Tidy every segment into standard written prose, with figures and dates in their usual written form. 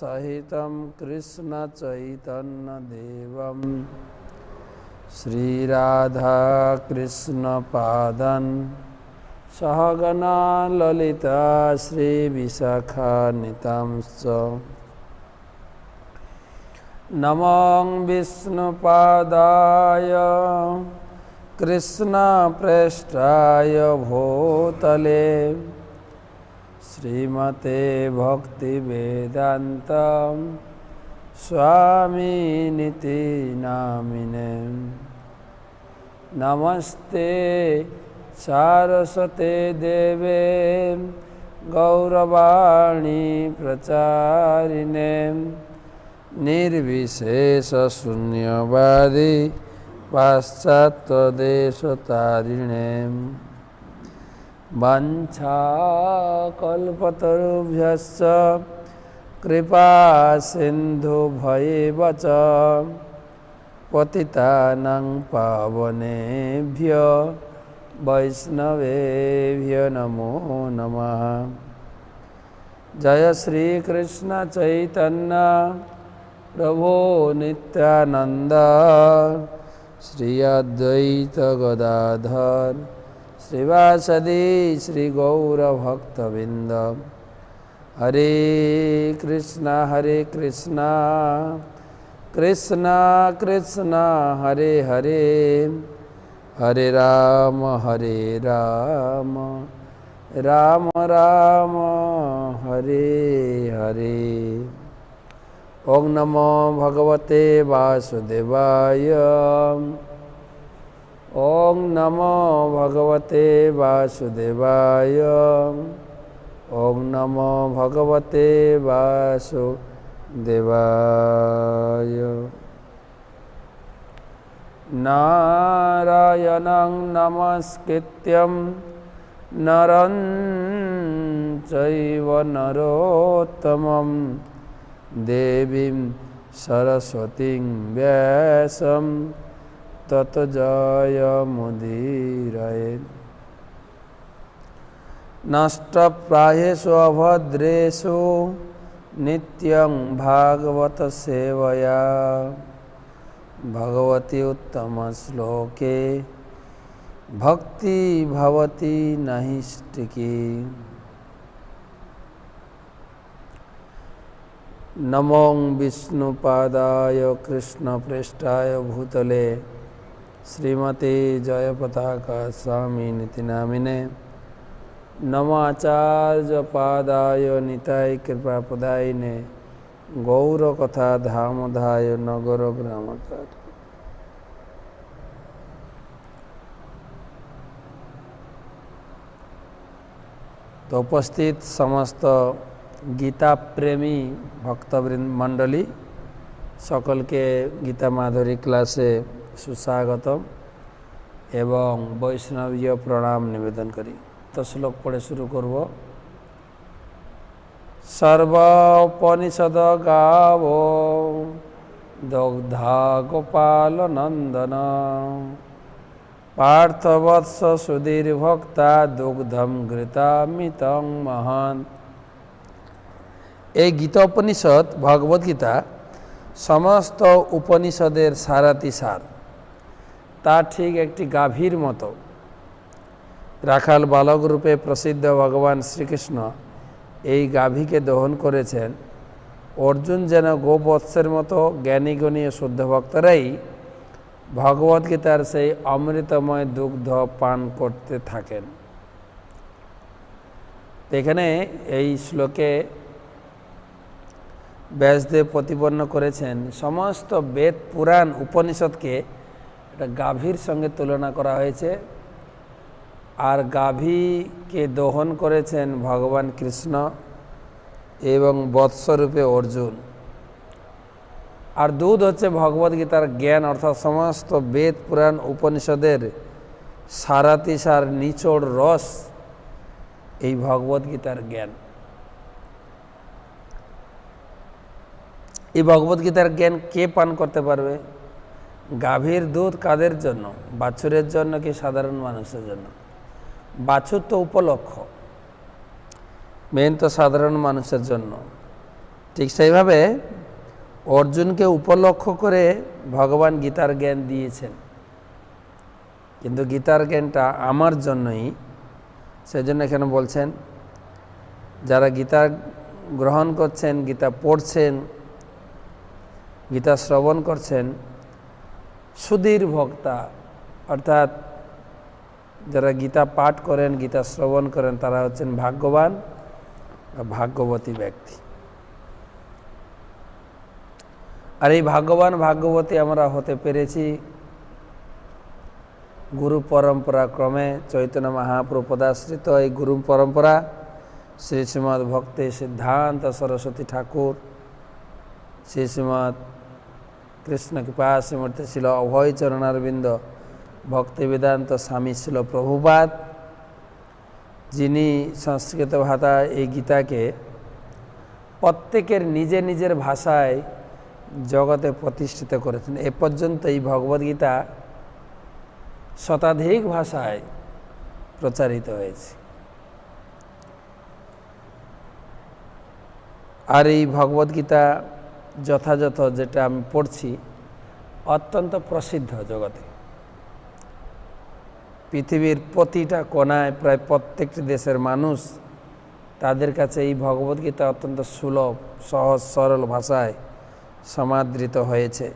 सहितं कृष्ण चैतन्य देवं श्रीराधा कृष्ण पादं सहगना ललिता श्री विशाखान्वितांश्च नमो विष्णुपादाय कृष्ण प्रेष्ठाय भूतले श्रीमते भक्ति वेदांत स्वामिनिति नामिने नमस्ते सारस्वते देवे गौरवाणी प्रचारिणे निर्विशेष शून्यवादी पाश्चात्यदेशतारिणे वाञ्छाकल्पतरुभ्यश्च कृपा सिन्धुभ्येव च पतितानां पावनेभ्यो वैष्णवेभ्यो नमो नमः। जय श्री कृष्ण चैतन्य प्रभो नित्यानंद श्री अद्वैत गदाधर श्रीवासदि श्री गौर भक्तबिंद। हरे कृष्णा कृष्णा कृष्णा हरे हरे हरे राम राम राम हरे हरे। ओम नमो भगवते वासुदेवाय। ओम नमो भगवते वासुदेवाय। ओम नमो भगवते वासुदेवाय। नारायणं नमस्कृत्यं नरं चैव नरोत्तमं देवीं सरस्वतीं व्यासं ततो जयमुदीरये। नष्टप्रायेषु अभद्रेषु नित्यं भागवत सेवया भगवती उत्तम श्लोके भक्ति भवति नैष्टिकी। नमो विष्णुपादाय कृष्ण प्रेष्ठाय भूतले श्रीमते जयपताका स्वामिनिति नामिने नमाचार्य पादाय निताय कृपापदायिने गौरकथा धामधाय नगर ग्रामचार्य। तो उपस्थित समस्त गीता प्रेमी भक्तवृंद मंडली सकल के गीता माधुरी क्लासे सुस्वागतम एवं वैष्णवीय प्रणाम निवेदन करी तो श्लोक पढ़े शुरू करब। सर्वोपनिषद गावो दग्धा गोपाल नंदन पार्थवत्स सुधीर्भक्ता दुग्धम घृतामृतं महान। এই গীতা উপনিষদ ভগবত গীতা সমস্ত উপনিষদের সারাতিসার। তা ঠিক একটি গাভীর মতো। রাখাল বালক রূপে প্রসিদ্ধ ভগবান শ্রীকৃষ্ণ এই গাভীকে দহন করেছেন। অর্জুন যেন গোবৎসের মতো জ্ঞানীগণী শুদ্ধ ভক্তরাই ভগবদ্গীতার সেই অমৃতময় দুগ্ধ পান করতে থাকেন। এখানে এই শ্লোকে ব্যাসদেব প্রতিপন্ন করেছেন সমস্ত বেদ পুরাণ উপনিষদকে একটা গাভীর সঙ্গে তুলনা করা হয়েছে। আর গাভীকে দহন করেছেন ভগবান কৃষ্ণ এবং বৎসরূপে অর্জুন। আর দুধ হচ্ছে ভগবদ্গীতার জ্ঞান, অর্থাৎ সমস্ত বেদ পুরাণ উপনিষদের সারাতিসার নিচড় রস এই ভগবদ্গীতার জ্ঞান। এই ভগবদ্গীতার জ্ঞান কে পান করতে পারবে? গাভীর দুধ কাদের জন্য? বাছুরের জন্য কি সাধারণ মানুষের জন্য? বাছুর তো উপলক্ষ, মেন তো সাধারণ মানুষের জন্য। ঠিক সেইভাবে অর্জুনকে উপলক্ষ করে ভগবান গীতার জ্ঞান দিয়েছেন, কিন্তু গীতার জ্ঞানটা আমার জন্যই। সেজন্য এখানে বলছেন যারা গীতা গ্রহণ করছেন, গীতা পড়ছেন, গীতা শ্রবণ করছেন, সুধীর ভক্তা, অর্থাৎ যারা গীতা পাঠ করেন, গীতা শ্রবণ করেন, তারা হচ্ছেন ভাগ্যবান বা ভাগ্যবতী ব্যক্তি। আর এই ভাগ্যবান ভাগ্যবতী আমরা হতে পেরেছি গুরু পরম্পরা ক্রমে। চৈতন্য মহাপ্রভু পদাশ্রিত এই গুরু পরম্পরা শ্রী শ্রীমৎ ভক্তি সিদ্ধান্ত সরস্বতী ঠাকুর, শ্রী শ্রীমৎ কৃষ্ণ কৃপা শ্রীমূর্তি ছিল অভয় চরণারবিন্দ, ভক্তি বেদান্ত স্বামী ছিল প্রভুপাদ, যিনি সংস্কৃত ভাষায় এই গীতাকে প্রত্যেকের নিজের নিজের ভাষায় জগতে প্রতিষ্ঠিত করেছেন। এ পর্যন্ত এই ভগবদ্গীতা শতাধিক ভাষায় প্রচারিত হয়েছে। আর এই ভগবদ্গীতা যথাযথ যেটা আমি পড়ছি অত্যন্ত প্রসিদ্ধ জগতে। পৃথিবীর প্রতিটা কোণায় প্রায় প্রত্যেকটি দেশের মানুষ, তাদের কাছে এই ভগবদ্গীতা অত্যন্ত সুলভ, সহজ সরল ভাষায় সমাদৃত হয়েছে।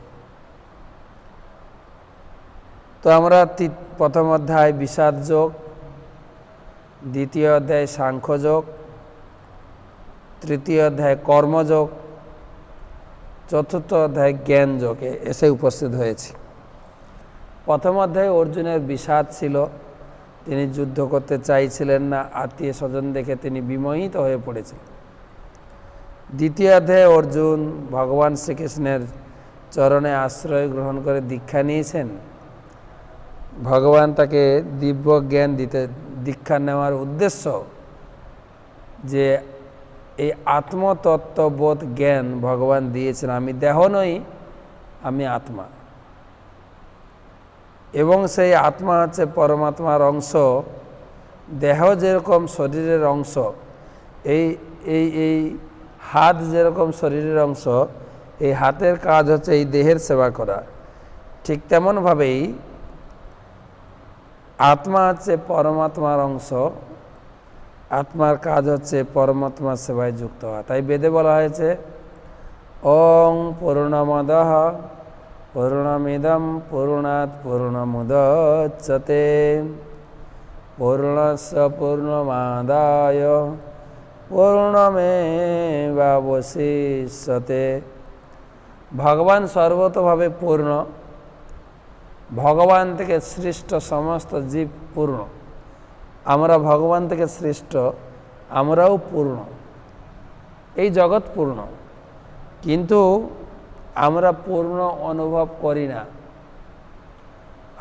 তো আমরা প্রথম অধ্যায় বিষাদ যোগ, দ্বিতীয় অধ্যায় সাংখ্যযোগ, তৃতীয় অধ্যায় কর্মযোগ, চতুর্থ অধ্যায় জ্ঞান যোগে এসে উপস্থিত হয়েছে। প্রথম অধ্যায়ে অর্জুনের বিষাদ ছিল, তিনি যুদ্ধ করতে চাইছিলেন না, আত্মীয় স্বজন দেখে তিনি বিমোহিত হয়ে পড়েছিলেন। দ্বিতীয় অধ্যায়ে অর্জুন ভগবান শ্রীকৃষ্ণের চরণে আশ্রয় গ্রহণ করে দীক্ষা নিয়েছেন। ভগবান তাকে দিব্য জ্ঞান দিতে, দীক্ষা নেওয়ার উদ্দেশ্য যে এই আত্মতত্ত্ববোধ জ্ঞান ভগবান দিয়েছেন, আমি দেহ নই, আমি আত্মা, এবং সেই আত্মা হচ্ছে পরমাত্মার অংশ। দেহ যেরকম শরীরের অংশ, এই এই এই হাত যেরকম শরীরের অংশ, এই হাতের কাজ হচ্ছে এই দেহের সেবা করা। ঠিক তেমনভাবেই আত্মা হচ্ছে পরমাত্মার অংশ, আত্মার কাজ হচ্ছে পরমাত্মার সেবায় যুক্ত হওয়া। তাই বেদে বলা হয়েছে ওং পূর্ণমদঃ পূর্ণমিদং পূর্ণাৎ পূর্ণমুদচ্যতে পূর্ণস্য পূর্ণমাদায় পূর্ণমেবাবশিষ্যতে। ভগবান সর্বতোভাবে পূর্ণ, ভগবান থেকে সৃষ্ট সমস্ত জীব পূর্ণ। আমরা ভগবান থেকে সৃষ্ট, আমরাও পূর্ণ, এই জগৎ পূর্ণ, কিন্তু আমরা পূর্ণ অনুভব করি না,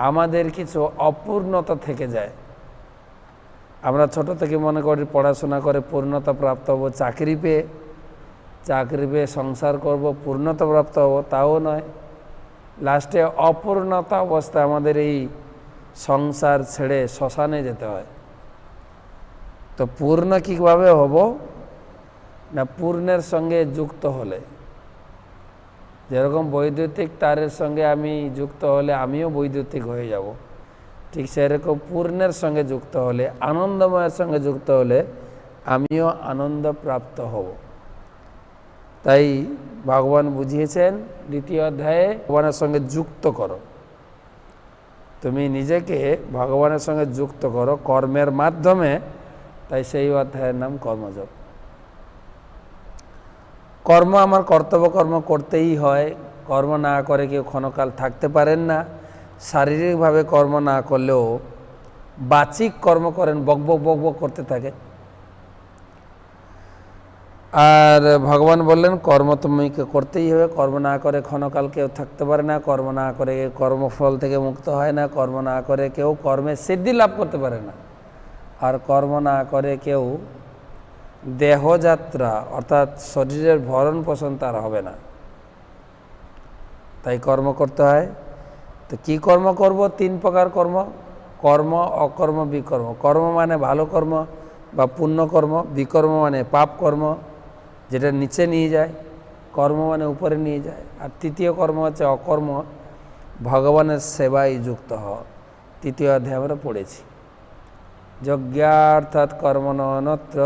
আমাদের কিছু অপূর্ণতা থেকে যায়। আমরা ছোট থেকে মনে করি পড়াশোনা করে পূর্ণতা প্রাপ্ত হব, চাকরি পেয়ে সংসার করব, পূর্ণতা প্রাপ্ত হব, তাও নয়। লাস্টে অপূর্ণতা অবস্থায় আমাদের এই সংসার ছেড়ে শ্মশানে যেতে হয়। তো পূর্ণ কীভাবে হব না, পূর্ণের সঙ্গে যুক্ত হলে। যেরকম বৈদ্যুতিক তারের সঙ্গে আমি যুক্ত হলে আমিও বৈদ্যুতিক হয়ে যাব, ঠিক সেরকম পূর্ণের সঙ্গে যুক্ত হলে, আনন্দময়ের সঙ্গে যুক্ত হলে আমিও আনন্দ প্রাপ্ত হব। তাই ভগবান বুঝিয়েছেন দ্বিতীয় অধ্যায়ে, ভগবানের সঙ্গে যুক্ত করো, তুমি নিজেকে ভগবানের সঙ্গে যুক্ত করো কর্মের মাধ্যমে। তাই সেই অধ্যায়ের নাম কর্মযোগ। কর্ম আমার কর্তব্য কর্ম করতেই হয়, কর্ম না করে কেউ ক্ষণকাল থাকতে পারেন না। শারীরিকভাবে কর্ম না করলেও বাচিক কর্ম করেন, বকবক বকবক করতে থাকে। আর ভগবান বললেন কর্ম তুমি করতেই হবে, কর্ম না করে ক্ষণকাল কেউ থাকতে পারে না, কর্ম না করে কর্মফল থেকে মুক্ত হয় না, কর্ম না করে কেউ কর্মের সিদ্ধি লাভ করতে পারে না, আর কর্ম না করে কেউ দেহযাত্রা অর্থাৎ শরীরের ভরণ পোষণ তার হবে না। তাই কর্ম করতে হয়। তো কী কর্ম করব? 3 প্রকার কর্ম: কর্ম, অকর্ম, বিকর্ম। কর্ম মানে ভালো কর্ম বা পুণ্য কর্ম, বিকর্ম মানে পাপ কর্ম। যেটা নিচে নিয়ে যায়, কর্ম মানে উপরে নিয়ে যায়। আর তৃতীয় কর্ম হচ্ছে অকর্ম, ভগবানের সেবায় যুক্ত হওয়া। তৃতীয় অধ্যায় আমরা পড়েছি। যজ্ঞার্থাৎ কর্মণত্র,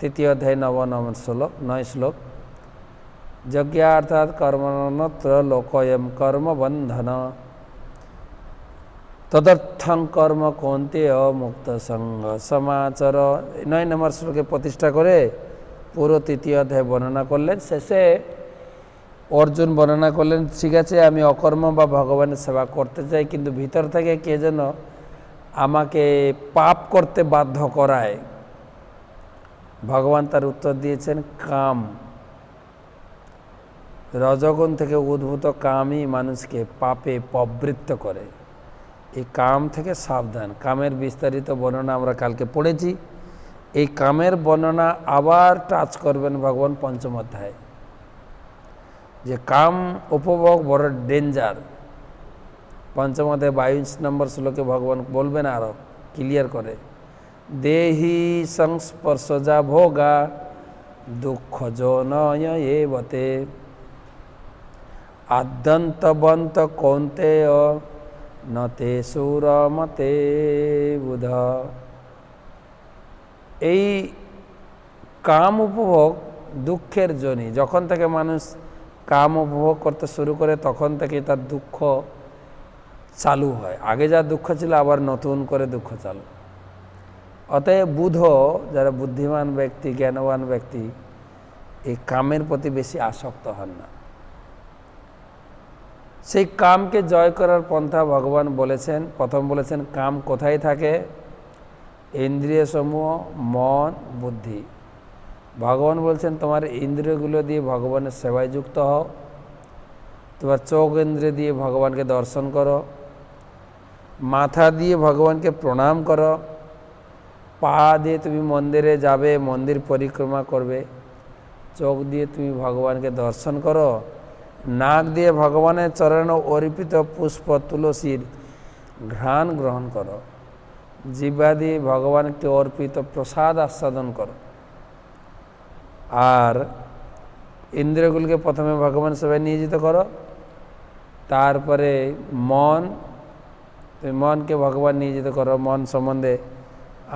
তৃতীয় অধ্যায় 9 শ্লোক। যজ্ঞার্থাৎ কর্মণত্র লোকয়ম কর্মবন্ধন, তদর্থং কর্ম কৌন্তেয় মুক্ত সঙ্গ সমাচর। 9 নম্বর শ্লোকে প্রতিষ্ঠা করে পুরো তৃতীয় অধ্যায় বর্ণনা করলেন। শেষে অর্জুন বর্ণনা করলেন, ঠিক আছে আমি অকর্ম বা ভগবানের সেবা করতে চাই, কিন্তু ভিতর থেকে কে যেন আমাকে পাপ করতে বাধ্য করায়। ভগবান তার উত্তর দিয়েছেন কাম। রজগুণ থেকে উদ্ভূত কামই মানুষকে পাপে প্রবৃত্ত করে। এই কাম থেকে সাবধান। কামের বিস্তারিত বর্ণনা আমরা কালকে পড়েছি। এই কামের বর্ণনা আবার টাচ করবেন ভগবান পঞ্চম অধ্যায়ে, যে কাম উপভোগ বড় ডেঞ্জার। পঞ্চম অধ্যায় 22 নম্বর শ্লোকে ভগবান বলবেন আরো ক্লিয়ার করে, দেহি সংস্পর্শজা ভোগা দুঃখ জনয় এবতে আদ্যন্তবন্ত কৌন্তেয় নতে সুরমতে বুধ। এই কাম উপভোগ দুঃখের জনি। যখন থেকে মানুষ কাম উপভোগ করতে শুরু করে তখন থেকে তার দুঃখ চালু হয়। আগে যা দুঃখ ছিল আবার নতুন করে দুঃখ চালু। অতএব বুধ, যারা বুদ্ধিমান ব্যক্তি, জ্ঞানবান ব্যক্তি, এই কামের প্রতি বেশি আসক্ত হন না। সেই কামকে জয় করার পন্থা ভগবান বলেছেন। প্রথম বলেছেন কাম কোথায় থাকে? ইন্দ্রিয় সমূহ, মন, বুদ্ধি। ভগবান বলছেন তোমার ইন্দ্রিয়গুলো দিয়ে ভগবানের সেবায় যুক্ত হও। তোমার চোখ ইন্দ্রিয় দিয়ে ভগবানকে দর্শন করো, মাথা দিয়ে ভগবানকে প্রণাম করো, পা দিয়ে তুমি মন্দিরে যাবে, মন্দির পরিক্রমা করবে, চোখ দিয়ে তুমি ভগবানকে দর্শন করো, নাক দিয়ে ভগবানের চরণে অর্পিত পুষ্প তুলসীর ঘ্রাণ গ্রহণ করো, জিহ্বা দিয়ে ভগবানকে অর্পিত প্রসাদ আস্বাদন করো। আর ইন্দ্রিয়গুলোকে প্রথমে ভগবান সেবায় নিয়োজিত করো। তারপরে তুমি মনকে ভগবান নিয়োজিত করো। মন সম্বন্ধে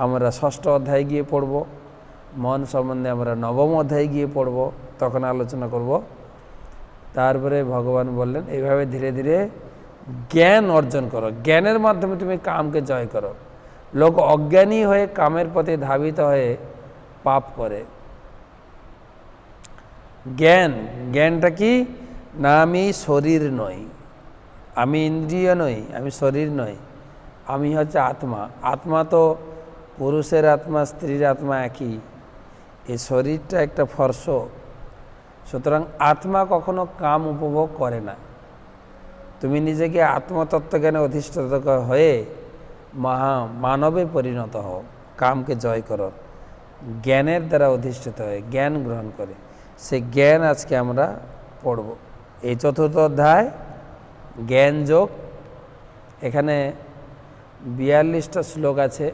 আমরা 6ষ্ঠ অধ্যায় গিয়ে পড়ব, মন সম্বন্ধে আমরা 9ম অধ্যায় গিয়ে পড়ব, তখন আলোচনা করব। তারপরে ভগবান বললেন এইভাবে ধীরে ধীরে জ্ঞান অর্জন করো। জ্ঞানের মাধ্যমে তুমি কামকে জয় করো। লোক অজ্ঞানী হয়ে কামের প্রতি ধাবিত হয়ে পাপ করে। জ্ঞানটা কি না? আমি শরীর নই, আমি ইন্দ্রিয় নই, আমি শরীর নই, আমি হচ্ছে আত্মা। আত্মা তো পুরুষের আত্মা, স্ত্রীর আত্মা একই। এই শরীরটা একটা ফর্শ। সুতরাং আত্মা কখনো কাম উপভোগ করে না। তুমি নিজেকে আত্মতত্ত্বজ্ঞানে অধিষ্ঠিত হয়ে মানবে পরিণত হও, কামকে জয় করো, জ্ঞানের দ্বারা অধিষ্ঠিত হয়ে জ্ঞান গ্রহণ করে। সে জ্ঞান আজকে আমরা পড়ব। এই 4র্থ অধ্যায় জ্ঞান যোগ। এখানে 42টা শ্লোক আছে।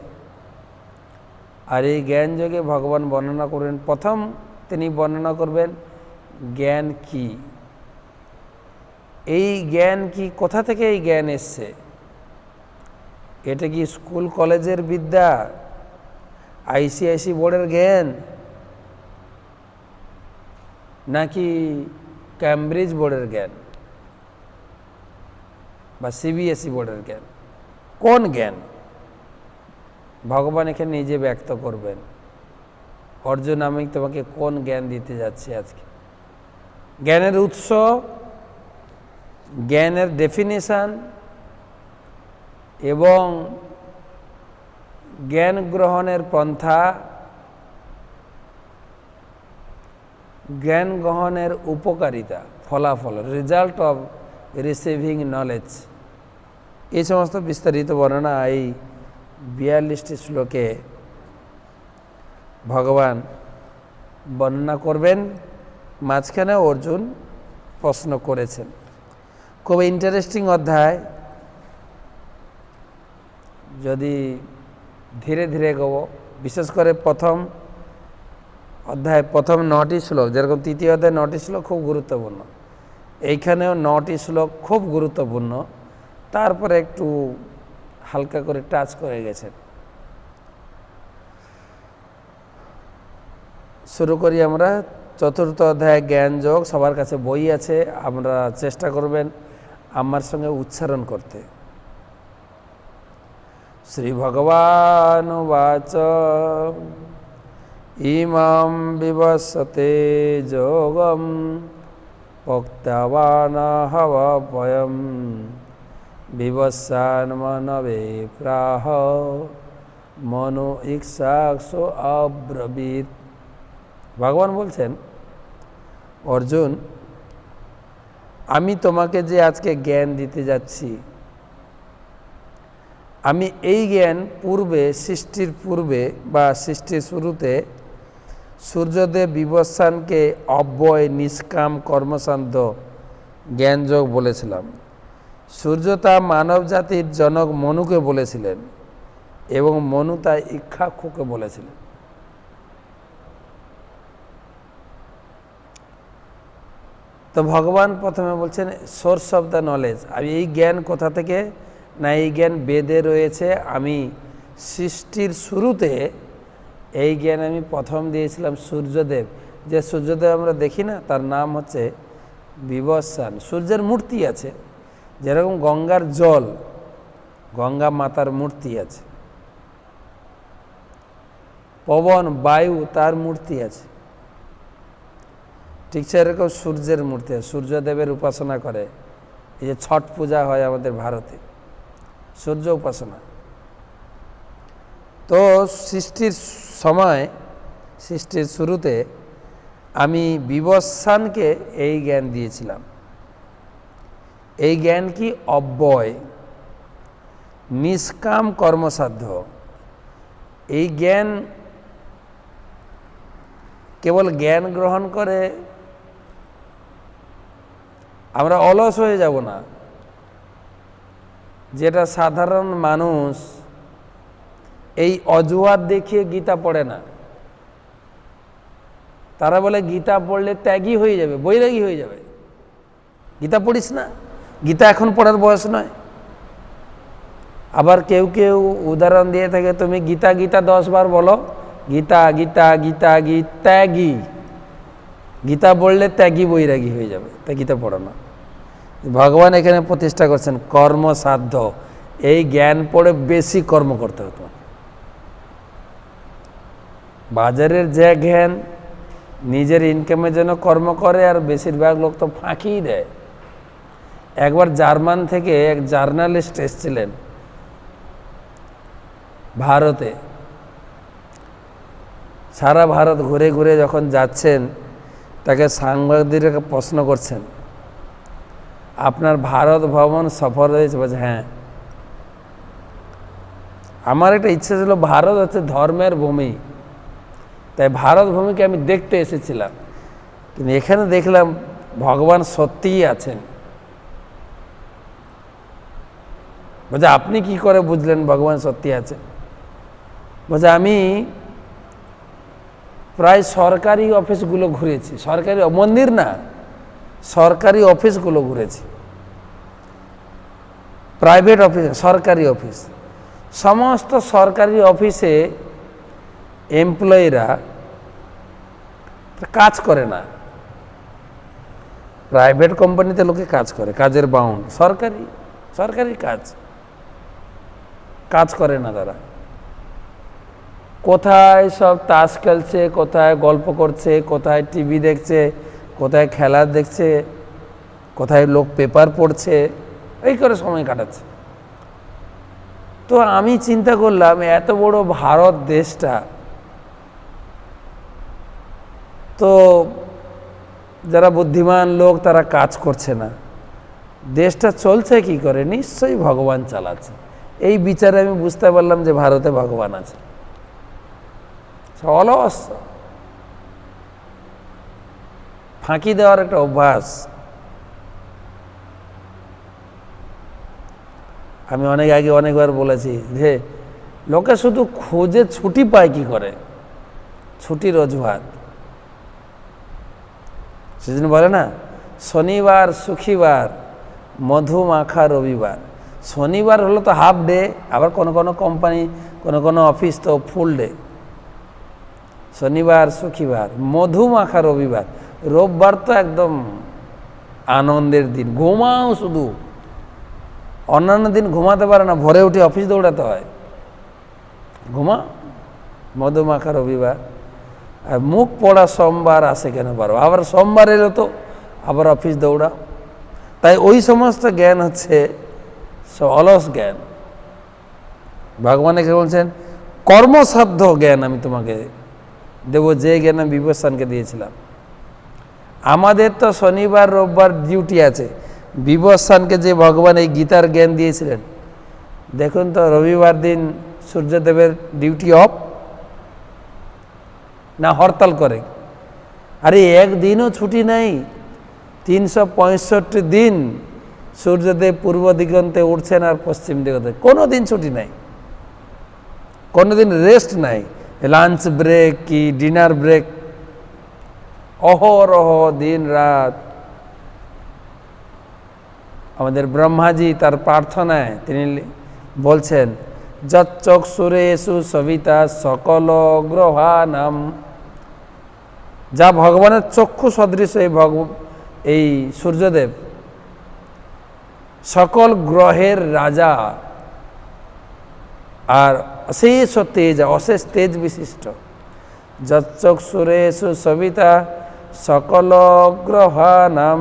আর এই জ্ঞান যোগে ভগবান বর্ণনা করবেন, প্রথম তিনি বর্ণনা করবেন জ্ঞান কি। এই জ্ঞান কি, কোথা থেকে এই জ্ঞান এসছে? এটা কি স্কুল কলেজের বিদ্যা, ICIC বোর্ডের জ্ঞান, নাকি ক্যামব্রিজ বোর্ডের জ্ঞান বা CBSE বোর্ডের জ্ঞান? কোন জ্ঞান? ভগবান এখানে নিজে ব্যক্ত করবেন। অর্জুন, আমি তোমাকে কোন জ্ঞান দিতে যাচ্ছি আজকে? জ্ঞানের উৎস, জ্ঞানের ডেফিনিশন এবং জ্ঞান গ্রহণের পন্থা, জ্ঞান গ্রহণের উপকারিতা, ফলাফল, রেজাল্ট অফ রিসিভিং নলেজ, এই সমস্ত বিস্তারিত বর্ণনা এই 42টি শ্লোকে ভগবান বর্ণনা করবেন। মাঝখানে অর্জুন প্রশ্ন করেছেন। খুব ইন্টারেস্টিং অধ্যায়। যদি ধীরে ধীরে গো, বিশেষ করে প্রথম অধ্যায় প্রথম 9টি শ্লোক, যেরকম তৃতীয় অধ্যায় 9টি শ্লোক খুব গুরুত্বপূর্ণ, এইখানেও 9টি শ্লোক খুব গুরুত্বপূর্ণ, তারপরে একটু হালকা করে টাচ করে গেছেন। শুরু করি আমরা। চতুর্থ অধ্যায় জ্ঞান যোগ। সবার কাছে বই আছে, আমরা চেষ্টা করবেন আমার সঙ্গে উচ্চারণ করতে। শ্রী ভগবান বাচ ইমাম বিবসতে যোগম পক্তবানহবয়ম বিবস্বান মনবে প্রাহ মনো ইক্ষাসো অব্রবীত। ভগবান বলছেন, অর্জুন, আমি তোমাকে যে আজকে জ্ঞান দিতে যাচ্ছি, আমি এই জ্ঞান পূর্বে, সৃষ্টির পূর্বে বা সৃষ্টির শুরুতে সূর্যদেব বিবস্বানকে অব্যয় নিষ্কাম কর্মসাধ্য জ্ঞানযোগ বলেছিলাম। সূর্য তা মানব জাতির জনক মনুকে বলেছিলেন এবং মনু তা ইক্ষাক্ষুকে বলেছিলেন। তো ভগবান প্রথমে বলছেন সোর্স অফ দ্য নলেজ। আমি এই জ্ঞান কোথা থেকে? না, এই জ্ঞান বেদে রয়েছে। আমি সৃষ্টির শুরুতে এই জ্ঞান আমি প্রথম দিয়েছিলাম সূর্যদেব। যে সূর্যদেব আমরা দেখি না, তার নাম হচ্ছে বিবস্বান। সূর্যের মূর্তি আছে, যেরকম গঙ্গার জল, গঙ্গা মাতার মূর্তি আছে। পবন, বায়ু, তার মূর্তি আছে। ঠিক সেরকম সূর্যের মূর্তি আছে। সূর্যদেবের উপাসনা করে। এই যে ছট পূজা হয় আমাদের ভারতে, সূর্য উপাসনা। তো সৃষ্টির সময়, সৃষ্টির শুরুতে আমি বিবস্বানকে এই জ্ঞান দিয়েছিলাম। এই জ্ঞান কি? অব্যয় নিষ্কাম কর্মসাধ্য। এই জ্ঞান কেবল জ্ঞান গ্রহণ করে আমরা অলস হয়ে যাব না, যেটা সাধারণ মানুষ এই অজুহাত দেখিয়ে গীতা পড়ে না। তারা বলে গীতা পড়লে ত্যাগী হয়ে যাবে, বৈরাগী হয়ে যাবে। গীতা পড়িস না, গীতা এখন পড়ার বয়স নয়। আবার কেউ কেউ উদাহরণ দিয়ে থাকে, তুমি গীতা গীতা 10 বার বলো, গীতা গীতা গীতা ত্যাগী। গীতা পড়লে ত্যাগী বৈরাগী হয়ে যাবে, তাই গীতা পড়ো না। ভগবান এখানে প্রতিষ্ঠা করছেন কর্মসাধ্য। এই জ্ঞান পড়ে বেশি কর্ম করতে হতো। বাজারের যে জ্ঞান নিজের ইনকামের জন্য কর্ম করে, আর বেশিরভাগ লোক তো ফাঁকিই দেয়। একবার জার্মান থেকে এক জার্নালিস্ট এসেছিলেন ভারতে। সারা ভারত ঘুরে ঘুরে যখন যাচ্ছেন, তাকে সাংবাদিকরা প্রশ্ন করছেন, আপনার ভারত ভ্রমণ সফল হয়েছে? বলছে হ্যাঁ। আমার একটা ইচ্ছা ছিল, ভারত হচ্ছে ধর্মের ভূমি, তাই ভারত ভূমিকে আমি দেখতে এসেছিলাম। কিন্তু এখানে দেখলাম ভগবান সত্যিই আছেন। বলছে আপনি কি করে বুঝলেন ভগবান সত্যি আছে? বলছে আমি প্রায় সরকারি অফিসগুলো ঘুরেছি। সরকারি মন্দির না, সরকারি অফিসগুলো ঘুরেছি। প্রাইভেট অফিস, সরকারি অফিস, সমস্ত সরকারি অফিসে এমপ্লয়িরা কাজ করে না। প্রাইভেট কোম্পানিতে লোকে কাজ করে, কাজের বাউন্ড। সরকারি সরকারি কাজ করে না তারা। কোথায় সব তাস খেলছে, কোথায় গল্প করছে, কোথায় টিভি দেখছে, কোথায় খেলা দেখছে, কোথায় লোক পেপার পড়ছে, এই করে সময় কাটাচ্ছে। তো আমি চিন্তা করলাম, এত বড় ভারত দেশটা, তো যারা বুদ্ধিমান লোক তারা কাজ করছে না, দেশটা চলছে কি করে? নিশ্চয়ই ভগবান চালাচ্ছে। এই বিচারে আমি বুঝতে পারলাম যে ভারতে ভগবান আছে। অলস, ফাঁকি দেওয়ার একটা অভ্যাস। আমি অনেক আগে অনেকবার বলেছি যে লোকে শুধু খোঁজে ছুটি পায় কি করে, ছুটির অজুহাত। সেজন্য বলে না শনিবার সুখীবার মধু মাখা রবিবার। শনিবার হলো তো হাফ ডে, আবার কোনো কোনো কোম্পানি কোনো কোনো অফিস তো ফুল ডে। শনিবার সুখীবার মধু মাখা রবিবার, রোববার তো একদম আনন্দের দিন, ঘুমাও শুধু। অন্যান্য দিন ঘুমাতে পারে না, ভোরে উঠে অফিস দৌড়াতে হয়, ঘুমা। মধু মাখা রবিবার। আর মুখ পড়া সোমবার আসে কেন পারো, আবার সোমবার এলো তো আবার অফিস দৌড়া। তাই ওই সমস্ত জ্ঞান হচ্ছে অলস জ্ঞান। ভগবান একে বলছেন কর্মসাধ্য জ্ঞান আমি তোমাকে দেব, যে জ্ঞান আমি বিবস্বানকে দিয়েছিলাম। আমাদের তো শনিবার রোববার ডিউটি আছে, বিবস্বানকে যে ভগবান এই গীতার জ্ঞান দিয়েছিলেন, দেখুন তো রবিবার দিন সূর্যদেবের ডিউটি অফ না হরতাল করে? আরে একদিনও ছুটি নাই, 365 দিন সূর্যদেব পূর্ব দিগন্তে উঠছেন আর পশ্চিম দিগন্তে, কোনো দিন ছুটি নাই, কোনো দিন রেস্ট নাই, লাঞ্চ ব্রেক কি ডিনার ব্রেক, অহরহ দিন রাত। আমাদের ব্রহ্মাজি তার প্রার্থনায় তিনি বলছেন যচ্চক্ষুরেষু সবিতা সকল গ্রহানাম, যা ভগবানের চক্ষু সদৃশ এই সূর্যদেব সকল গ্রহের রাজা আর অশেষ তেজ, অশেষ তেজ বিশিষ্ট। যচ্চক্ষুরেষু সবিতা সকল গ্রহানাম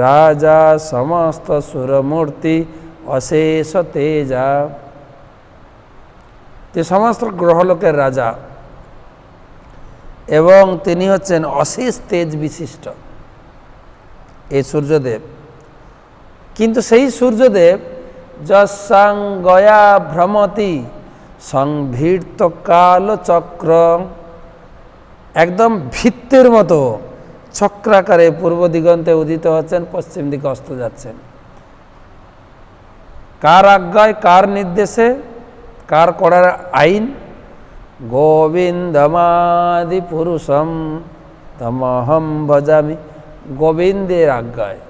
রাজা সমস্ত সুরমূর্তি অশেষ তেজা। যে সমস্ত গ্রহলোকের রাজা এবং তিনি হচ্ছেন অশেষ তেজ বিশিষ্ট এই সূর্যদেব। কিন্তু সেই সূর্যদেব যস্যাং গয়া ভ্রমতি সংভীর্ত কাল চক্র, একদম ভিত্তের মতো চক্রাকারে পূর্ব দিগন্তে উদিত হচ্ছেন, পশ্চিম দিকে অস্ত যাচ্ছেন। কার আজ্ঞায়, কার নির্দেশে, কার করার আইন? গোবিন্দমাদি পুরুষম তমহম ভজামি, গোবিন্দের আজ্ঞায়।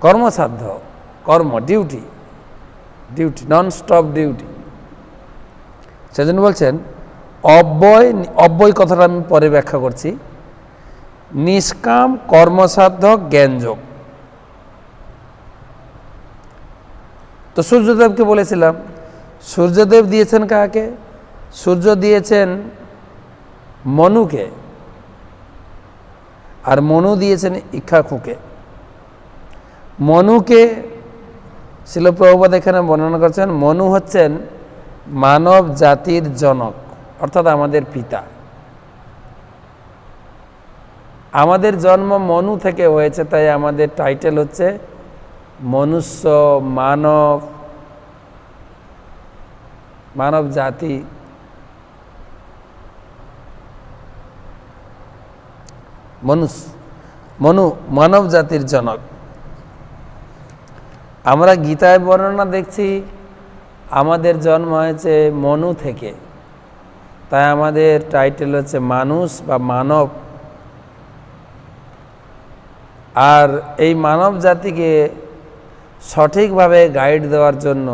কর্মসাধ্য, কর্ম, duty, duty, non stop duty. সেজন্য বলছেন অব্যয়, অব্যয় কথাটা আমি পরে ব্যাখ্যা করছি। নিষ্কাম কর্মসাধ্য জ্ঞানযোগ। তো সূর্যদেবকে বলেছিলাম, সূর্যদেব দিয়েছেন কাকে? সূর্য দিয়েছেন মনুকে, আর মনু দিয়েছেন ইক্ষ্বাকুকে। মনুকে শিল প্রভুপাদ এখানে বর্ণনা করছেন, মনু হচ্ছেন মানব জাতির জনক, অর্থাৎ আমাদের পিতা। আমাদের জন্ম মনু থেকে হয়েছে, তাই আমাদের টাইটেল হচ্ছে মনুষ্য, মানব, মানব জাতি। মনু মানব জাতির জনক। আমরা গীতায় বর্ণনা দেখছি আমাদের জন্ম হয়েছে মনু থেকে, তাই আমাদের টাইটেল হচ্ছে মানুষ বা মানব। আর এই মানব জাতিকে সঠিকভাবে গাইড দেওয়ার জন্য,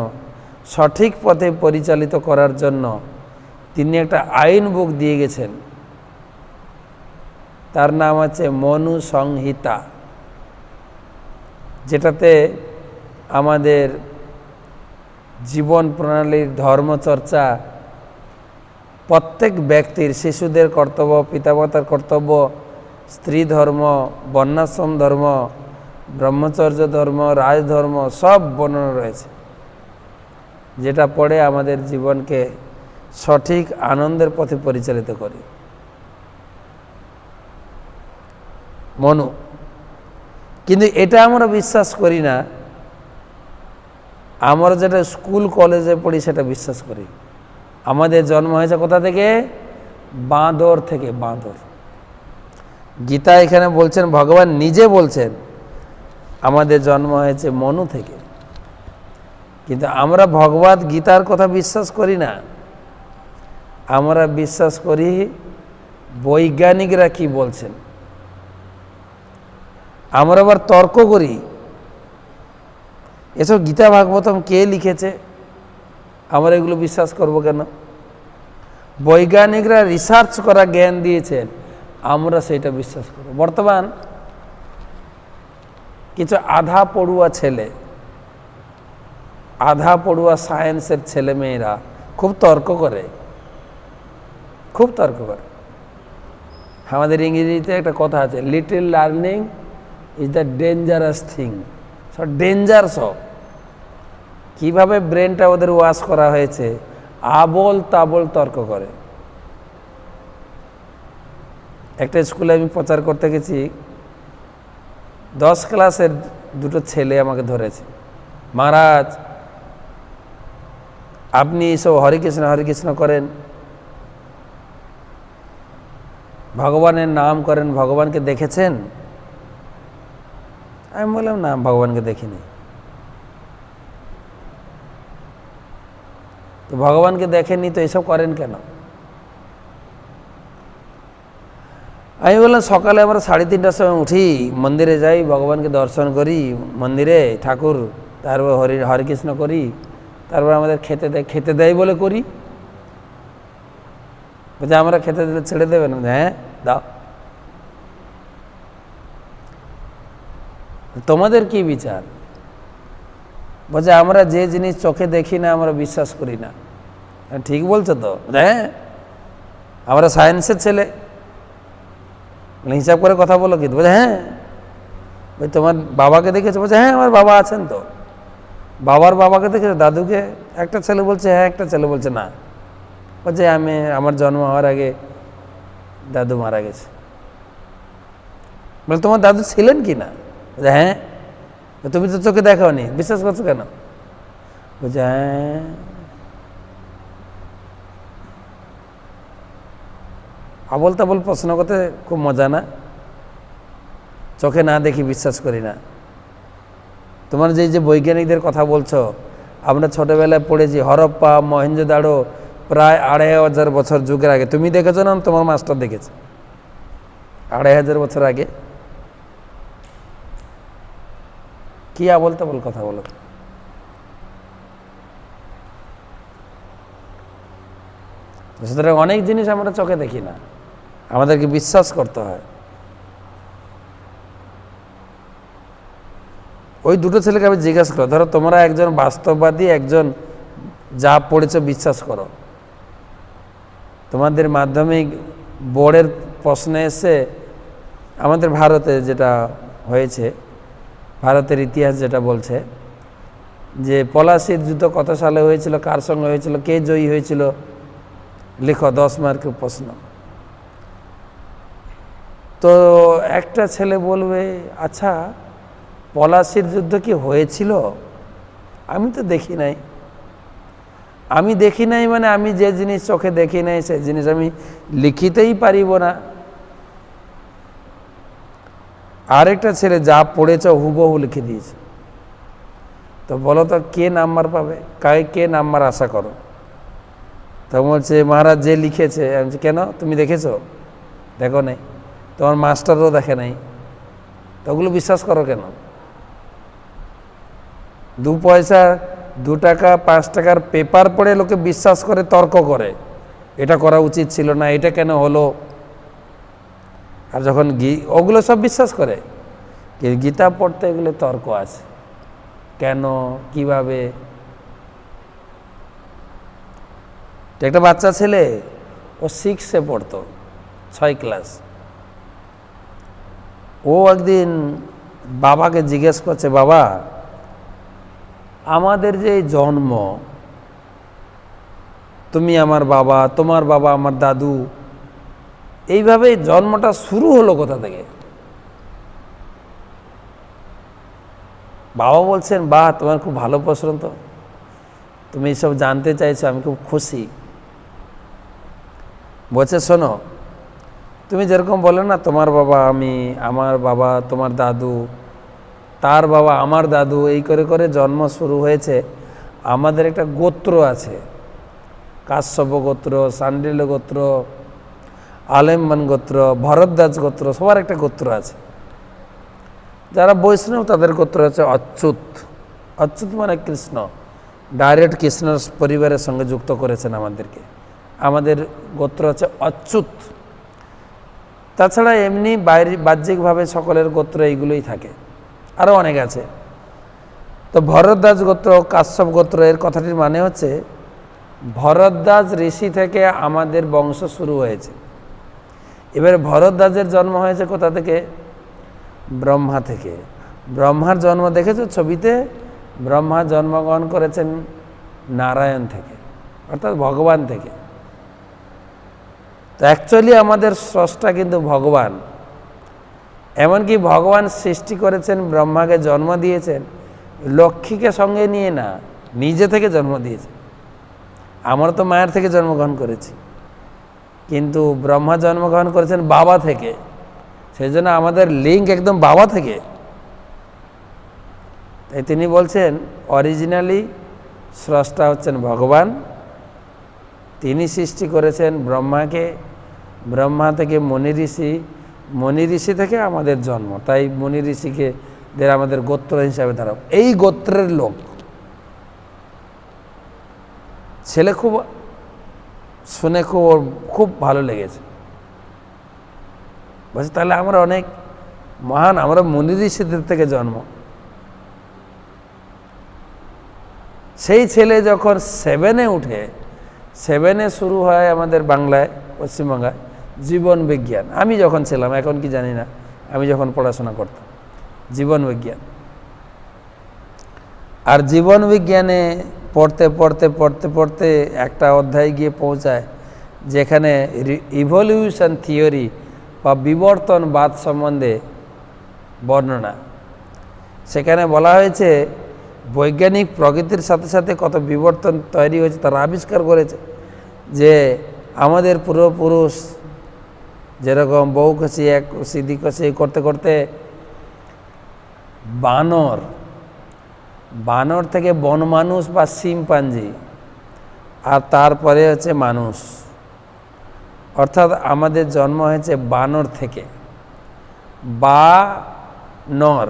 সঠিক পথে পরিচালিত করার জন্য তিনি একটা আইন বুক দিয়ে গেছেন, তার নাম আছে মনু সংহিতা, যেটাতে আমাদের জীবন প্রণালীর ধর্মচর্চা, প্রত্যেক ব্যক্তির, শিশুদের কর্তব্য, পিতামাতার কর্তব্য, স্ত্রী ধর্ম, বর্ণাশ্রম ধর্ম, ব্রহ্মচর্য ধর্ম, রাজধর্ম সব বর্ণনা রয়েছে, যেটা পড়ে আমাদের জীবনকে সঠিক আনন্দের পথে পরিচালিত করে। মনু। কিন্তু এটা আমরা বিশ্বাস করি না। আমরা যেটা স্কুল কলেজে পড়ি সেটা বিশ্বাস করি। আমাদের জন্ম হয়েছে কোথা থেকে? বাঁদর থেকে। বাঁদর। গীতা এখানে বলছেন, ভগবান নিজে বলছেন আমাদের জন্ম হয়েছে মনু থেকে। কিন্তু আমরা ভগবদ গীতার কথা বিশ্বাস করি না, আমরা বিশ্বাস করি বৈজ্ঞানিকরা কি বলছেন, আমরা আবার তর্ক করি। এসব গীতা ভাগবতম কে লিখেছে, আমরা এগুলো বিশ্বাস করব কেন? বৈজ্ঞানিকরা রিসার্চ করা জ্ঞান দিয়েছেন, আমরা সেটা বিশ্বাস করব। বর্তমান কিছু আধা পড়ুয়া ছেলে, আধা পড়ুয়া সায়েন্সের ছেলে মেয়েরা খুব তর্ক করে, খুব তর্ক করে। আমাদের ইংরেজিতে একটা কথা আছে, little learning is the dangerous thing. সব ডেঞ্জার, সব কীভাবে ব্রেনটা ওদের ওয়াশ করা হয়েছে, আবল তাবল তর্ক করে। একটা স্কুলে আমি প্রচার করতে গেছি, 10 ক্লাসের দুটো ছেলে আমাকে ধরেছে, মহারাজ আপনি সব হরে কৃষ্ণ করেন, ভগবানের নাম করেন, ভগবানকে দেখেছেন? আমি বললাম না, ভগবানকে দেখিনি। তো ভগবানকে দেখেননি তো এসব করেন কেন? আমি বললাম সকালে আমরা 3:30টার সময় উঠি, মন্দিরে যাই, ভগবানকে দর্শন করি মন্দিরে, ঠাকুর, তারপর হরে কৃষ্ণ করি, তারপর আমাদের খেতে দেয় বলে করি। বলছে আমরা খেতে দিলে ছেড়ে দেবেন? হ্যাঁ দাও। তোমাদের কি বিচার? বলছে আমরা যে জিনিস চোখে দেখি না আমরা বিশ্বাস করি না। ঠিক বলছো তো? হ্যাঁ, আমরা সায়েন্সের ছেলে, হিসাব করে কথা বলো কিন্তু। বলছে হ্যাঁ। বলছে তোমার বাবাকে দেখেছো? বলছে হ্যাঁ আমার বাবা আছেন তো। বাবার বাবাকে দেখেছো? দাদুকে? একটা ছেলে বলছে হ্যাঁ, একটা ছেলে বলছে না। বলছে আমার জন্ম হওয়ার আগে দাদু মারা গেছে। বলে তোমার দাদু ছিলেন কি না? বলছে হ্যাঁ। তুমি তো চোখে দেখাওনি, বিশ্বাস করছো কেন? বলছে হ্যাঁ। আবল তাবল প্রশ্ন করতে খুব মজা না? চোখে না দেখি বিশ্বাস করি না। তোমার যে বৈজ্ঞানিকদের কথা বলছো, আমরা ছোটবেলায় পড়েছি হরপ্পা মহেঞ্জোদাড়ো প্রায় 2500 বছর যুগের আগে। তুমি দেখেছো না তোমার মাস্টার দেখেছে? 2500 বছর আগে। কি আবল তাবল কথা বলো? সুতরাং অনেক জিনিস আমরা চোখে দেখি না, আমাদেরকে বিশ্বাস করতে হয়। ওই দুটো ছেলেকে আমি জিজ্ঞাসা করো, ধরো তোমরা একজন বাস্তববাদী, একজন যা পড়েছ বিশ্বাস করো। তোমাদের মাধ্যমিক বোর্ডের প্রশ্নে এসে আমাদের ভারতে যেটা হয়েছে, ভারতের ইতিহাস যেটা বলছে যে পলাশির যুদ্ধ কত সালে হয়েছিল, কার সঙ্গে হয়েছিল, কে জয়ী হয়েছিল, লেখো, 10 মার্কের প্রশ্ন। তো একটা ছেলে বলবে আচ্ছা পলাশির যুদ্ধ কি হয়েছিল? আমি তো দেখি নাই। আমি দেখি নাই মানে আমি যে জিনিস চোখে দেখি নাই সেই জিনিস আমি লিখিতেই পারিব না। আরেকটা ছেলে যা পড়েছ হুবহু লিখে দিয়েছে। তো বলো তো কে নাম্বার পাবে, কে নাম্বার আশা করো? তো বলছে মহারাজ যে লিখেছে। আমি বলছি কেন, তুমি দেখেছো? দেখো নাই। তোমার মাস্টারও দেখে নাই, তো ওগুলো বিশ্বাস করো কেন? 2 পয়সা 2 টাকা 5 টাকার পেপার পড়ে লোকে বিশ্বাস করে, তর্ক করে, এটা করা উচিত ছিল না, এটা কেন হলো। আর যখন ওগুলো সব বিশ্বাস করে, গীতা পড়তে এগুলো তর্ক আছে, কেন, কিভাবে। একটা বাচ্চা ছেলে, ও 6-এ পড়তো, 6 ক্লাস। ও একদিন বাবাকে জিজ্ঞেস করছে, বাবা আমাদের যে জন্ম, তুমি আমার বাবা, তোমার বাবা আমার দাদু, এইভাবে জন্মটা শুরু হলো কোথা থেকে? বাবা বলছেন বাহ, তোমার খুব ভালো প্রশ্ন, তো তুমি এইসব জানতে চাইছো, আমি খুব খুশি। বলছে শোনো, তুমি যেরকম বলে না তোমার বাবা আমি, আমার বাবা তোমার দাদু, তার বাবা আমার দাদু, এই করে করে জন্ম শুরু হয়েছে। আমাদের একটা গোত্র আছে, কাশ্যপ গোত্র, শাণ্ডিল্য গোত্র। আলেম্বান গোত্র, ভরদ্বাজ গোত্র, সবার একটা গোত্র আছে। যারা বৈষ্ণব তাদের গোত্র হচ্ছে অচ্যুত। অচ্যুত মানে কৃষ্ণ, ডাইরেক্ট কৃষ্ণর পরিবারের সঙ্গে যুক্ত করেছেন আমাদেরকে। আমাদের গোত্র হচ্ছে অচ্যুত। তাছাড়া এমনি বাহ্যিকভাবে সকলের গোত্র এইগুলোই থাকে, আরও অনেক আছে। তো ভরদ্বাজ গোত্র, কাশ্যপ গোত্র, এর কথাটির মানে হচ্ছে ভরদ্বাজ ঋষি থেকে আমাদের বংশ শুরু হয়েছে। এবারে ভরদ্বাজের জন্ম হয়েছে কোথা থেকে? ব্রহ্মা থেকে। ব্রহ্মার জন্ম দেখেছো ছবিতে? ব্রহ্মা জন্মগ্রহণ করেছেন নারায়ণ থেকে, অর্থাৎ ভগবান থেকে। তো অ্যাকচুয়ালি আমাদের স্রষ্টা কিন্তু ভগবান। এমনকি ভগবান সৃষ্টি করেছেন, ব্রহ্মাকে জন্ম দিয়েছেন লক্ষ্মীকে সঙ্গে নিয়ে না, নিজে থেকে জন্ম দিয়েছে। আমরা তো মায়ের থেকে জন্মগ্রহণ করেছি, কিন্তু ব্রহ্মা জন্মগ্রহণ করেছেন বাবা থেকে। সেই জন্য আমাদের লিঙ্ক একদম বাবা থেকে। তাই তিনি বলছেন অরিজিনালি স্রষ্টা হচ্ছেন ভগবান। তিনি সৃষ্টি করেছেন ব্রহ্মাকে, ব্রহ্মা থেকে মনি ঋষি, মনি ঋষি থেকে আমাদের জন্ম। তাই মনি ঋষিকে আমাদের গোত্র হিসাবে ধরা। এই গোত্রের লোক। ছেলে খুব শুনে খুব ভালো লেগেছে, বলছে তাহলে আমরা অনেক মহান, আমরা মুনি ঋষিদের থেকে জন্ম। সেই ছেলে যখন 7-এ উঠে, 7-এ শুরু হয় আমাদের বাংলায়, পশ্চিমবাংলায় জীবন বিজ্ঞান। আমি যখন ছিলাম, এখন কি জানি না, আমি যখন পড়াশোনা করতাম জীবন বিজ্ঞান। আর জীবন বিজ্ঞানে পড়তে পড়তে পড়তে পড়তে একটা অধ্যায় গিয়ে পৌঁছায় যেখানে ইভলিউশন থিওরি বা বিবর্তনবাদ সম্বন্ধে বর্ণনা। সেখানে বলা হয়েছে বৈজ্ঞানিক প্রগতির সাথে সাথে কত বিবর্তন তৈরি হয়েছে, তারা আবিষ্কার করেছে যে আমাদের পূর্বপুরুষ যেরকম বহুকোষী, এককোষী, দ্বিকোষী করতে করতে বানর থেকে বনমানুষ বা শিম্পাঞ্জি, আর তারপরে হচ্ছে মানুষ। অর্থাৎ আমাদের জন্ম হয়েছে বানর থেকে। নর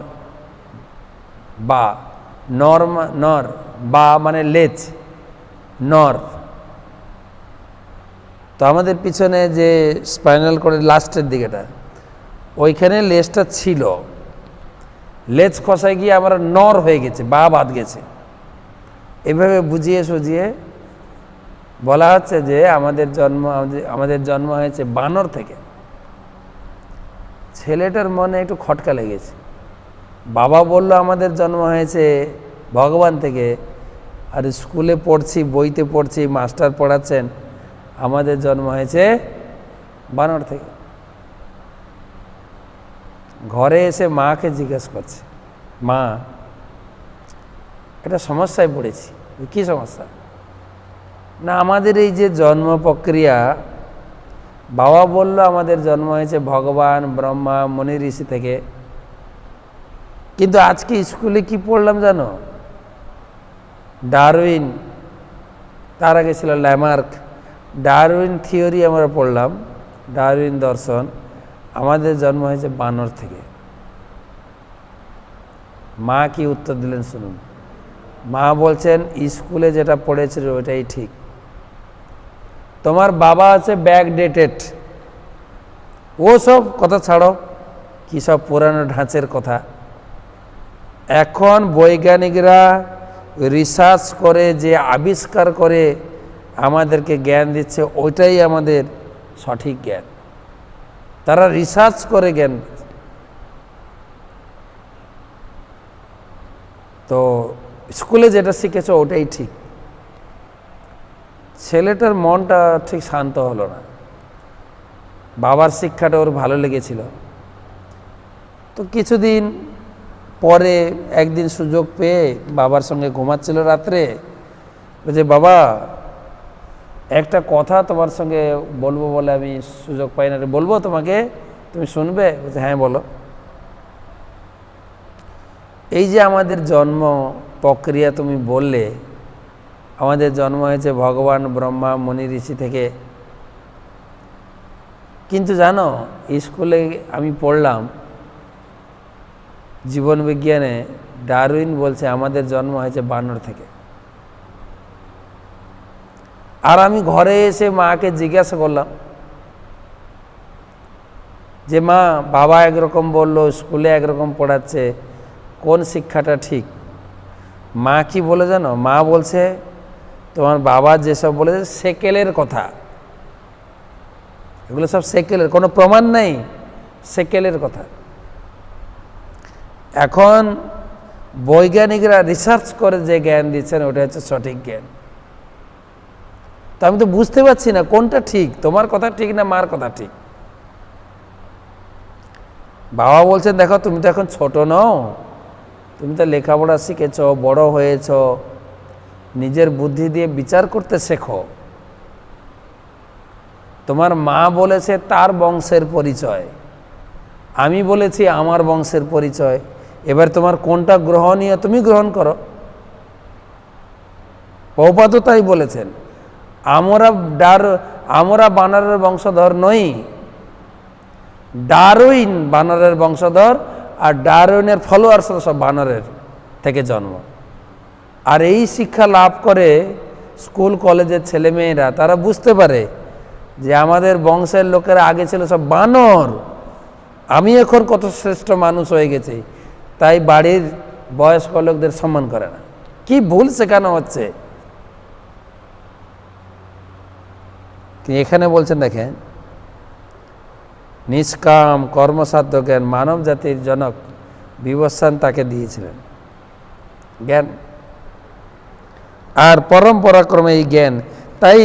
বা মানে লেজ, নর। তো আমাদের পিছনে যে স্পাইনাল কর্ডের লাস্টের দিকেটা, ওইখানে লেজটা ছিল। লেজ খসায় গিয়ে আমরা নর হয়ে গেছে, বাদ গেছে। এভাবে বুঝিয়ে সুঝিয়ে বলা হচ্ছে যে আমাদের জন্ম হয়েছে বানর থেকে। ছেলেটার মনে একটু খটকা লেগেছে। বাবা বলল আমাদের জন্ম হয়েছে ভগবান থেকে, আর স্কুলে পড়ছি, বইতে পড়ছি, মাস্টার পড়াচ্ছেন আমাদের জন্ম হয়েছে বানর থেকে। ঘরে এসে মাকে জিজ্ঞেস করছে, মা একটা সমস্যায় পড়েছি। কি সমস্যা? না, আমাদের এই যে জন্ম প্রক্রিয়া, বাবা বলল আমাদের জন্ম হয়েছে ভগবান, ব্রহ্মা, মনি ঋষি থেকে, কিন্তু আজকে স্কুলে কি পড়লাম জানো? ডারউইন, তার আগে ছিল ল্যামার্ক। ডারউইন থিওরি আমরা পড়লাম, ডারউইন দর্শন। আমাদের জন্ম হয়েছে বানর থেকে। মা কি উত্তর দিলেন শুনুন। মা বলছেন স্কুলে যেটা পড়েছিল ওটাই ঠিক, তোমার বাবা আছে ব্যাকডেটেড। ও সব কথা ছাড়ো, কি সব পুরানো ঢাঁচের কথা। এখন বৈজ্ঞানিকরা রিসার্চ করে যে আবিষ্কার করে আমাদেরকে জ্ঞান দিচ্ছে, ওইটাই আমাদের সঠিক জ্ঞান। তারা রিসার্চ করে জ্ঞান। তো স্কুলে যেটা শিখেছ ওটাই ঠিক। ছেলেটার মনটা ঠিক শান্ত হলো না। বাবার শিক্ষাটা ওর ভালো লেগেছিল। তো কিছুদিন পরে একদিন সুযোগ পেয়ে বাবার সঙ্গে ঘুমাচ্ছিল রাত্রে, বলছে বাবা একটা কথা তোমার সঙ্গে বলবো বলে আমি সুযোগ পাই না, বলবো তোমাকে, তুমি শুনবে? বলছে হ্যাঁ বলো। এই যে আমাদের জন্ম প্রক্রিয়া তুমি বললে, আমাদের জন্ম হয়েছে ভগবান, ব্রহ্মা, মনি ঋষি থেকে, কিন্তু জানো, স্কুলে আমি পড়লাম জীবন বিজ্ঞানে, ডারউইন বলছে আমাদের জন্ম হয়েছে বানর থেকে। আর আমি ঘরে এসে মাকে জিজ্ঞাসা করলাম যে মা, বাবা একরকম বলল, স্কুলে একরকম পড়াচ্ছে, কোন শিক্ষাটা ঠিক? মা কি বলে জানো? মা বলছে তোমার বাবা যেসব বলেছে সেকেলের কথা, এগুলো সব সেকেলের, কোনো প্রমাণ নেই, সেকেলের কথা। এখন বৈজ্ঞানিকরা রিসার্চ করে যে জ্ঞান দিচ্ছেন ওটা হচ্ছে সঠিক জ্ঞান। তো আমি তো বুঝতে পারছি না কোনটা ঠিক, তোমার কথা ঠিক না মার কথা ঠিক। বাবা বলছেন দেখো তুমি তো এখন ছোট নও, তুমি তো লেখাপড়া শিখেছ, বড় হয়েছ, নিজের বুদ্ধি দিয়ে বিচার করতে শেখো। তোমার মা বলেছে তার বংশের পরিচয়, আমি বলেছি আমার বংশের পরিচয়, এবার তোমার কোনটা গ্রহণীয় তুমি গ্রহণ করো। প্রভুপাদও তাই বলেছেন, আমরা বানরের বংশধর নই, ডারউইন বানরের বংশধর, আর ডারউইনের ফলোয়ার্স সব বানরের থেকে জন্ম। আর এই শিক্ষা লাভ করে স্কুল কলেজের ছেলেমেয়েরা, তারা বুঝতে পারে যে আমাদের বংশের লোকেরা আগে ছিল সব বানর, আমি এখন কত শ্রেষ্ঠ মানুষ হয়ে গেছি, তাই বাড়ির বয়স্ক লোকদের সম্মান করে না। কি ভুল শেখানো হচ্ছে। এখানে বলছেন দেখেন, নিষ্কাম কর্মসাধ্য জ্ঞান মানব জাতির জনক বিবস্বান তাকে দিয়েছিলেন জ্ঞান, আর পরম্পরাক্রমে এই জ্ঞান। তাই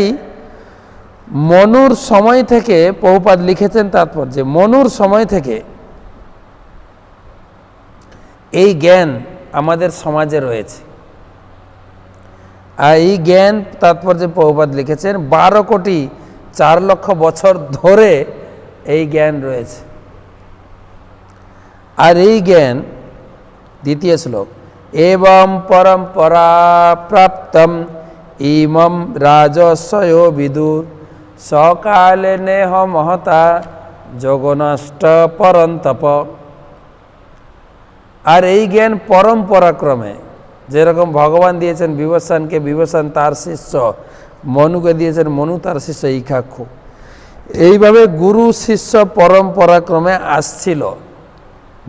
মনুর সময় থেকে, প্রভুপাদ লিখেছেন তাৎপর্যে, মনুর সময় থেকে এই জ্ঞান আমাদের সমাজে রয়েছে। আর এই জ্ঞান তাৎপর্যে প্রভুপাদ লিখেছেন 12,04,00,000 বছর ধরে এই জ্ঞান রয়েছে। আর এই জ্ঞান, দ্বিতীয় শ্লোক, এবং পরম্পরা প্রাপ্তম ইমম রাজস্বয়ো বিদুর সকালে নেহ মহতা যোগনষ্ট পরন্তপ। আর এই জ্ঞান পরম্পরাক্রমে, যেরকম ভগবান দিয়েছেন বিবস্বানকে, বিবস্বান তার শিষ্য মনুকে দিয়েছেন, মনু তার শিষ্য ইক্ষাক্ষু, এইভাবে গুরু শিষ্য পরম্পরাক্রমে আসছিল।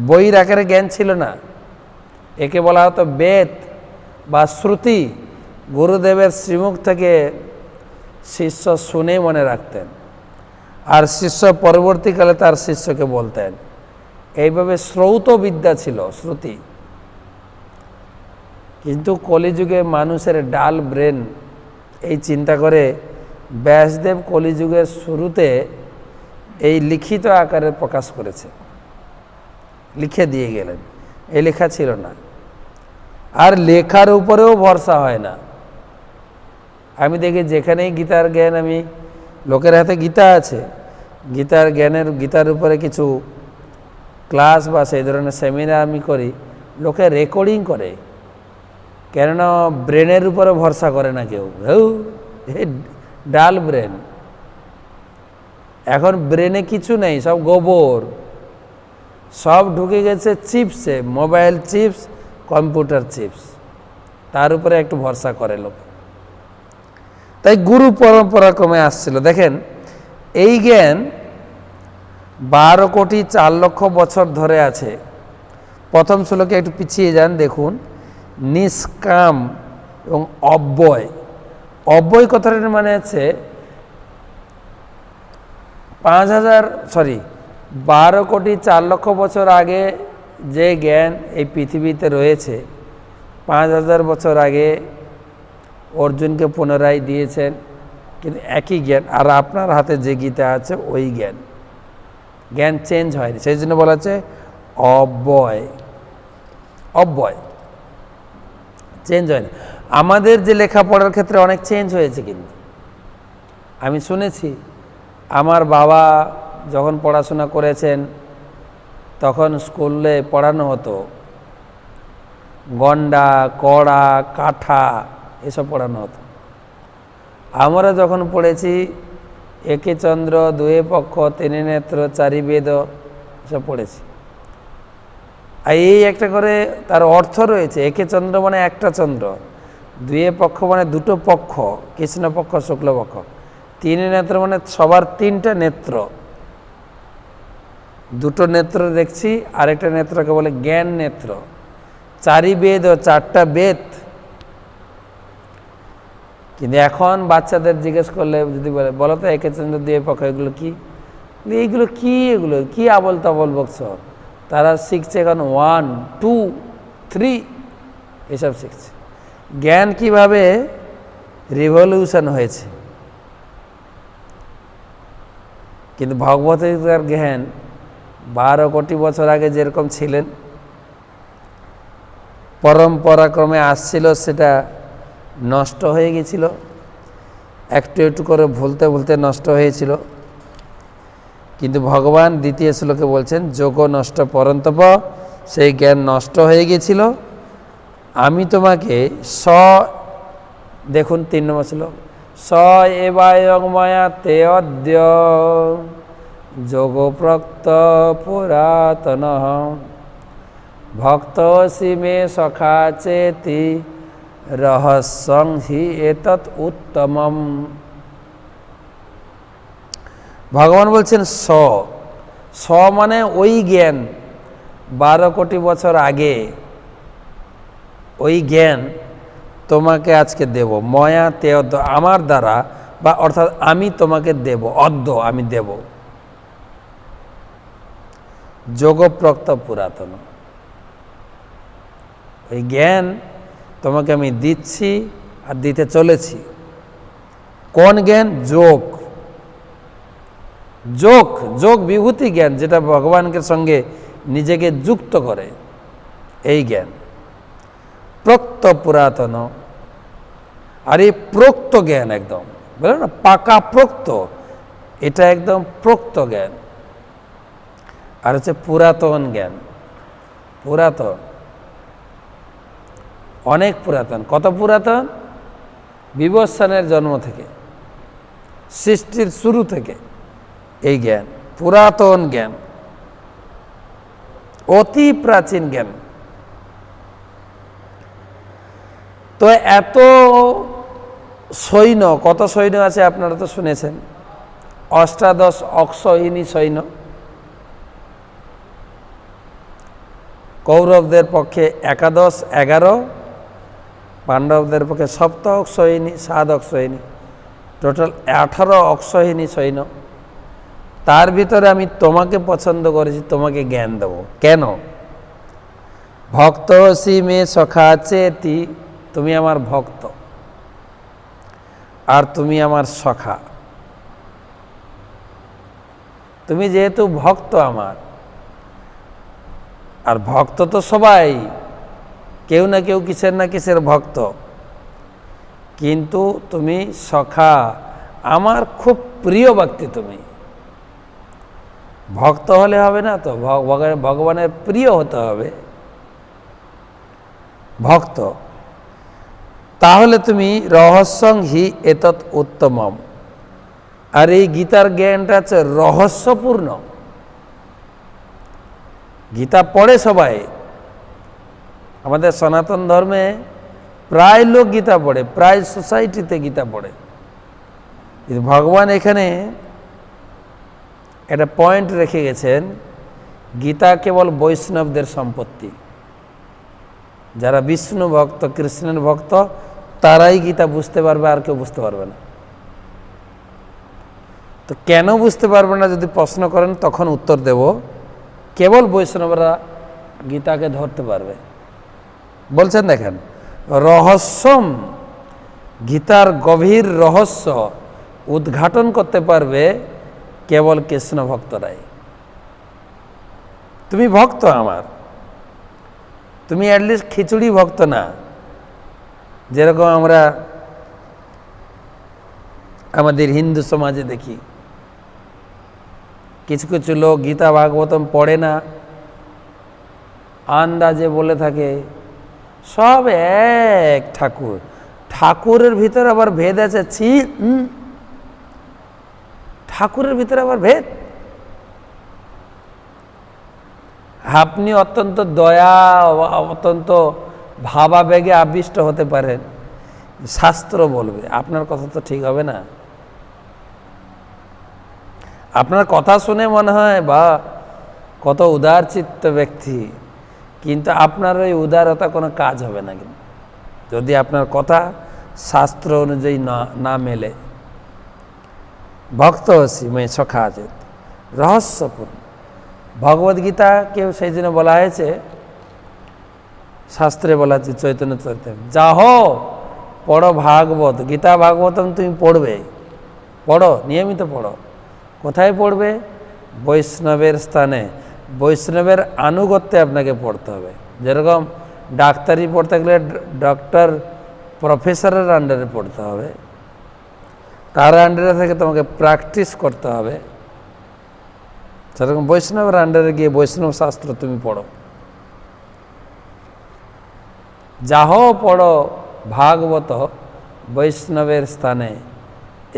বইয়ের আকারে জ্ঞান ছিল না, একে বলা হতো বেদ বা শ্রুতি। গুরুদেবের শ্রীমুখ থেকে শিষ্য শুনে মনে রাখতেন, আর শিষ্য পরবর্তীকালে তার শিষ্যকে বলতেন। এইভাবে শ্রৌত বিদ্যা ছিল, শ্রুতি। কিন্তু কলিযুগে মানুষের ডাল ব্রেন এই চিন্তা করে ব্যাসদেব কলিযুগের শুরুতে এই লিখিত আকারে প্রকাশ করেছে, লিখে দিয়ে গেলেন। এই লেখা ছিল না, আর লেখার উপরেও ভরসা হয় না। আমি দেখি যেখানেই গীতার জ্ঞান, আমি লোকের হাতে গীতা আছে, গীতার উপরে কিছু ক্লাস বা সেই ধরনের সেমিনার আমি করি, লোকে রেকর্ডিং করে, কেননা ব্রেনের উপরে ভরসা করে না কেউ। ডাল ব্রেন, এখন ব্রেনে কিছু নেই, সব গোবর, সব ঢুকে গেছে চিপসে, মোবাইল চিপস, কম্পিউটার চিপস, তার উপরে একটু ভরসা করে লোক। তাই গুরু পরম্পরাক্রমে আসছিল। দেখেন এই জ্ঞান 12,04,00,000 বছর ধরে আছে। প্রথম শ্লোকে একটু পিছিয়ে যান, দেখুন, নিষ্কাম এবং অব্যয়। অব্যয় কথাটার মানে হচ্ছে 12,04,00,000 বছর আগে যে জ্ঞান এই পৃথিবীতে রয়েছে, 5,000 বছর আগে অর্জুনকে পুনরায় দিয়েছেন, কিন্তু একই জ্ঞান। আর আপনার হাতে যে গীতা আছে ওই জ্ঞান, জ্ঞান চেঞ্জ হয়নি, সেই জন্য বলা হচ্ছে অব্যয়। অব্যয় চেঞ্জ হয়নি। আমাদের যে লেখাপড়ার ক্ষেত্রে অনেক চেঞ্জ হয়েছে, কিন্তু আমি শুনেছি আমার বাবা যখন পড়াশোনা করেছেন তখন স্কুলে পড়ানো হতো গন্ডা, কড়া, কাঠা, এসব পড়ানো হতো। আমরা যখন পড়েছি একে চন্দ্র দুয়ে পক্ষ তিনে নেত্র চারি বেদ সব পড়েছি। আর এই একটা করে তার অর্থ রয়েছে। একে চন্দ্র মানে একটা চন্দ্র, দুয়ে পক্ষ মানে দুটো পক্ষ, কৃষ্ণপক্ষ শুক্লপক্ষ, তিনে নেত্র মানে সবার তিনটা নেত্র, দুটো নেত্র দেখছি, আরেকটা নেত্রকে বলে জ্ঞান নেত্র। চারি বেদ ও চারটা বেদ। কিন্তু এখন বাচ্চাদের জিজ্ঞেস করলে যদি বলো তো একে চন্দ্র দুয়ে পক্ষ এগুলো কি, এইগুলো কি, এগুলো কি আবল তাবল বকছ। তারা শিখছে এখন 1 2 3 এসব শিখছে। জ্ঞান কিভাবে রিভলিউশন হয়েছে, কিন্তু ভগবতের জ্ঞান 12 কোটি বছর আগে যেরকম ছিলেন, পরম্পরাক্রমে আসছিল, সেটা নষ্ট হয়ে গেছিল, একটু একটু করে ভুলতে ভুলতে নষ্ট হয়েছিল। কিন্তু ভগবান দ্বিতীয় শ্লোকে বলছেন যোগ নষ্ট পরন্তপ, সেই জ্ঞান নষ্ট হয়ে গেছিল। আমি তোমাকে দেখুন 3 নম্বর শ্লোক, এবায়ং মায়া তে অদ্য যোগ প্রক্ত পুরাতন ভক্তসি মে সখা চেতি রহস্যং হি এতৎ উত্তমম। ভগবান বলছেন মানে ওই জ্ঞান 12 কোটি বছর আগে, ওই জ্ঞান তোমাকে আজকে দেব। ময়া তে অদ্য, আমার দ্বারা, বা অর্থাৎ আমি তোমাকে দেব, অদ্য আমি দেব। যোগপ্রক্ত পুরাতন, ওই জ্ঞান তোমাকে আমি দিচ্ছি আর দিতে চলেছি। কোন জ্ঞান? যোগ। যোগ যোগ বিভূতি জ্ঞান, যেটা ভগবানকে সঙ্গে নিজেকে যুক্ত করে, এই জ্ঞান। প্রক্ত পুরাতন, আর এই প্রক্ত জ্ঞান একদম বলে না, পাকা প্রক্ত, এটা একদম প্রক্ত জ্ঞান। আর হচ্ছে পুরাতন জ্ঞান। পুরাতন, অনেক পুরাতন। কত পুরাতন? বিবস্বানের জন্ম থেকে, সৃষ্টির শুরু থেকে এই জ্ঞান, পুরাতন জ্ঞান, অতি প্রাচীন জ্ঞান। তো এত সৈন্য, কত সৈন্য আছে আপনারা তো শুনেছেন, অষ্টাদশ অক্ষয়িনী সৈন্য। কৌরবদের পক্ষে একাদশ 11, পাণ্ডবদের পক্ষে সপ্ত অক্ষয়িনী, 7 অক্ষয়িনী, টোটাল 18 অক্ষয়িনী সৈন্য। তার ভিতরে আমি তোমাকে পছন্দ করেছি, তোমাকে জ্ঞান দেব। কেন? ভক্ত সি মে সখা চেতি, তুমি আমার ভক্ত আর তুমি আমার সখা। তুমি যেহেতু ভক্ত আমার, আর ভক্ত তো সবাই, কেউ না কেউ কিসের না কিসের ভক্ত, কিন্তু তুমি সখা, আমার খুব প্রিয় ব্যক্তি। তুমি ভক্ত হলে হবে না তো, ভগবানের প্রিয় হতে হবে, ভক্ত। তাহলে তুমি রহস্যং হি এতৎ উত্তমম। আর এই গীতার জ্ঞানটা হচ্ছে রহস্যপূর্ণ। গীতা পড়ে সবাই, আমাদের সনাতন ধর্মে প্রায় লোক গীতা পড়ে, প্রায় সোসাইটিতে গীতা পড়ে। কিন্তু ভগবান এখানে একটা পয়েন্ট রেখে গেছেন, গীতা কেবল বৈষ্ণবদের সম্পত্তি। যারা বিষ্ণু ভক্ত, কৃষ্ণের ভক্ত, তারাই গীতা বুঝতে পারবে, আর কেউ বুঝতে পারবে না। তো কেন বুঝতে পারবে না যদি প্রশ্ন করেন, তখন উত্তর দেব, কেবল বৈষ্ণবরা গীতাকে ধরতে পারবে। বলছেন দেখেন, রহস্যম, গীতার গভীর রহস্য উদ্ঘাটন করতে পারবে কেবল কৃষ্ণ ভক্তরাই। তুমি ভক্ত আমার, তুমি অ্যাটলিস্ট খিচুড়ি ভক্ত না। যেরকম আমরা আমাদের হিন্দু সমাজে দেখি, কিছু কিছু লোক গীতা ভাগবতম পড়ে না, আন্দাজে বলে থাকে সব এক ঠাকুর। ঠাকুরের ভিতরে আবার ভেদ আছে। ঠাকুরের ভিতরে আবার ভেদ। আপনি অত্যন্ত দয়া, অত্যন্ত ভাবাবেগে আবিষ্ট হতে পারেন, শাস্ত্র বলবে আপনার কথা তো ঠিক হবে না। আপনার কথা শুনে মনে হয় বা কত উদার চিত্ত ব্যক্তি, কিন্তু আপনার ওই উদারতা কোনো কাজ হবে না কিন্তু যদি আপনার কথা শাস্ত্র অনুযায়ী না মেলে। ভক্ত হসি মে সখা যেত রহস্যপূর্ণ। ভগবদ্গীতা কেউ সেই জন্য বলা হয়েছে, শাস্ত্রে বলা আছে চৈতন্য চরিতামৃত, যাহ পড়ো ভাগবত, গীতা ভাগবতম তুমি পড়বে, পড়ো, নিয়মিত পড়ো। কোথায় পড়বে? বৈষ্ণবের স্থানে, বৈষ্ণবের আনুগত্যে আপনাকে পড়তে হবে। যেরকম ডাক্তারি পড়তে গেলে ডক্টর প্রফেসরের আন্ডারে পড়তে হবে, তার আন্ডারে থেকে তোমাকে প্র্যাকটিস করতে হবে, সেরকম বৈষ্ণবের আন্ডারে গিয়ে বৈষ্ণব শাস্ত্র তুমি পড়ো। যাহ পড়ো ভাগবত বৈষ্ণবের স্থানে,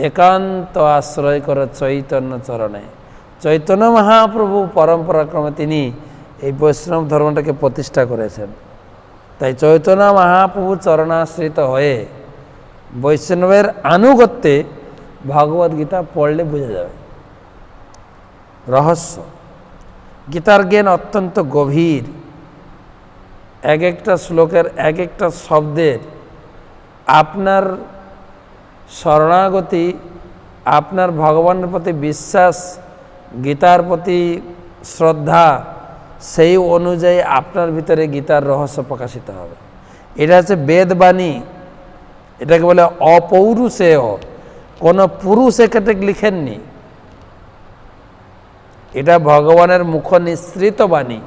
একান্ত আশ্রয় করো চৈতন্য চরণে। চৈতন্য মহাপ্রভু পরম্পরাক্রমে তিনি এই বৈষ্ণব ধর্মটাকে প্রতিষ্ঠা করেছেন। তাই চৈতন্য মহাপ্রভু চরণাশ্রিত হয়ে বৈষ্ণবের আনুগত্যে ভগবদ্গীতা পড়লে বোঝা যাবে রহস্য। গীতার জ্ঞান অত্যন্ত গভীর, এক একটা শ্লোকের এক একটা শব্দের আপনার শরণাগতি, আপনার ভগবানের প্রতি বিশ্বাস, গীতার প্রতি শ্রদ্ধা, সেই অনুযায়ী আপনার ভিতরে গীতার রহস্য প্রকাশিত হবে। এটা হচ্ছে বেদবাণী, এটাকে বলে অপৌরুষেয়, কোনো পুরুষ এটাকে লিখেননি, এটা ভগবানের মুখ নিঃসৃত বাণী,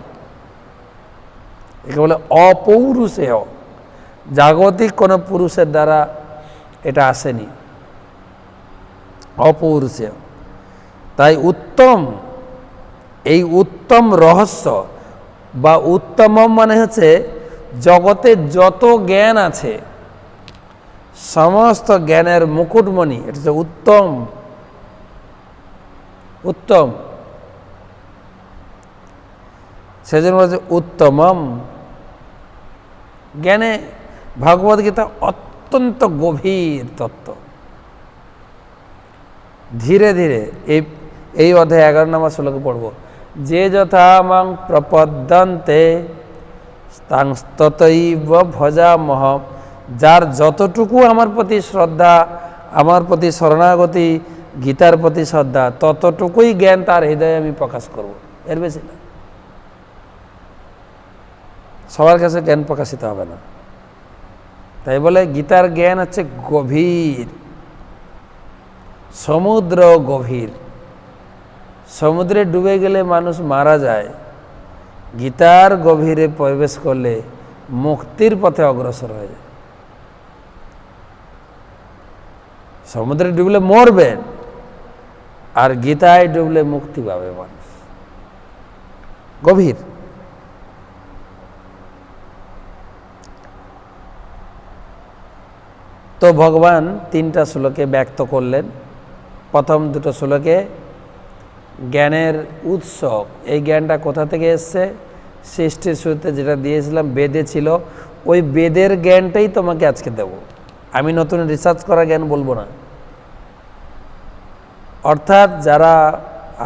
একে বলে অপৌরুষেয়, জাগতিক কোনো পুরুষের দ্বারা এটা আসেনি, অপৌরুষেয়। তাই উত্তম, এই উত্তম রহস্য বা উত্তমম মানে হচ্ছে জগতে যত জ্ঞান আছে সমস্ত জ্ঞানের মুকুটমণি, এটা হচ্ছে উত্তম। উত্তম সেজন্য বলছে উত্তমম। জ্ঞানে ভগবদ্গীতা অত্যন্ত গভীর তত্ত্ব। ধীরে ধীরে এই অধ্যায় 11 নম্বর শ্লোকে পড়ব। যে যথা মাং প্রপদ্যন্তে ততৈব ভজামহ, যার যতটুকু আমার প্রতি শ্রদ্ধা, আমার প্রতি শরণাগতি, গীতার প্রতি শ্রদ্ধা, ততটুকুই জ্ঞান তার হৃদয়ে আমি প্রকাশ করব, এর বেশি না। সবার কাছে জ্ঞান প্রকাশিত হবে না। তাই বলে গীতার জ্ঞান হচ্ছে গভীর, সমুদ্র গভীর। সমুদ্রে ডুবে গেলে মানুষ মারা যায়, গীতার গভীরে প্রবেশ করলে মুক্তির পথে অগ্রসর হয়ে যায়। সমুদ্রে ডুবলে মরবেন, আর গীতায় ডুবলে মুক্তি পাবে মানুষ। গভীর। তো ভগবান 3টা শ্লোকে ব্যক্ত করলেন। প্রথম 2টো শ্লোকে জ্ঞানের উৎস, এই জ্ঞানটা কোথা থেকে এসছে? সৃষ্টির শুরুতে যেটা দিয়েছিলাম বেদে ছিল, ওই বেদের জ্ঞানটাই তোমাকে আজকে দেব। আমি নতুন রিসার্চ করা জ্ঞান বলবো না। অর্থাৎ যারা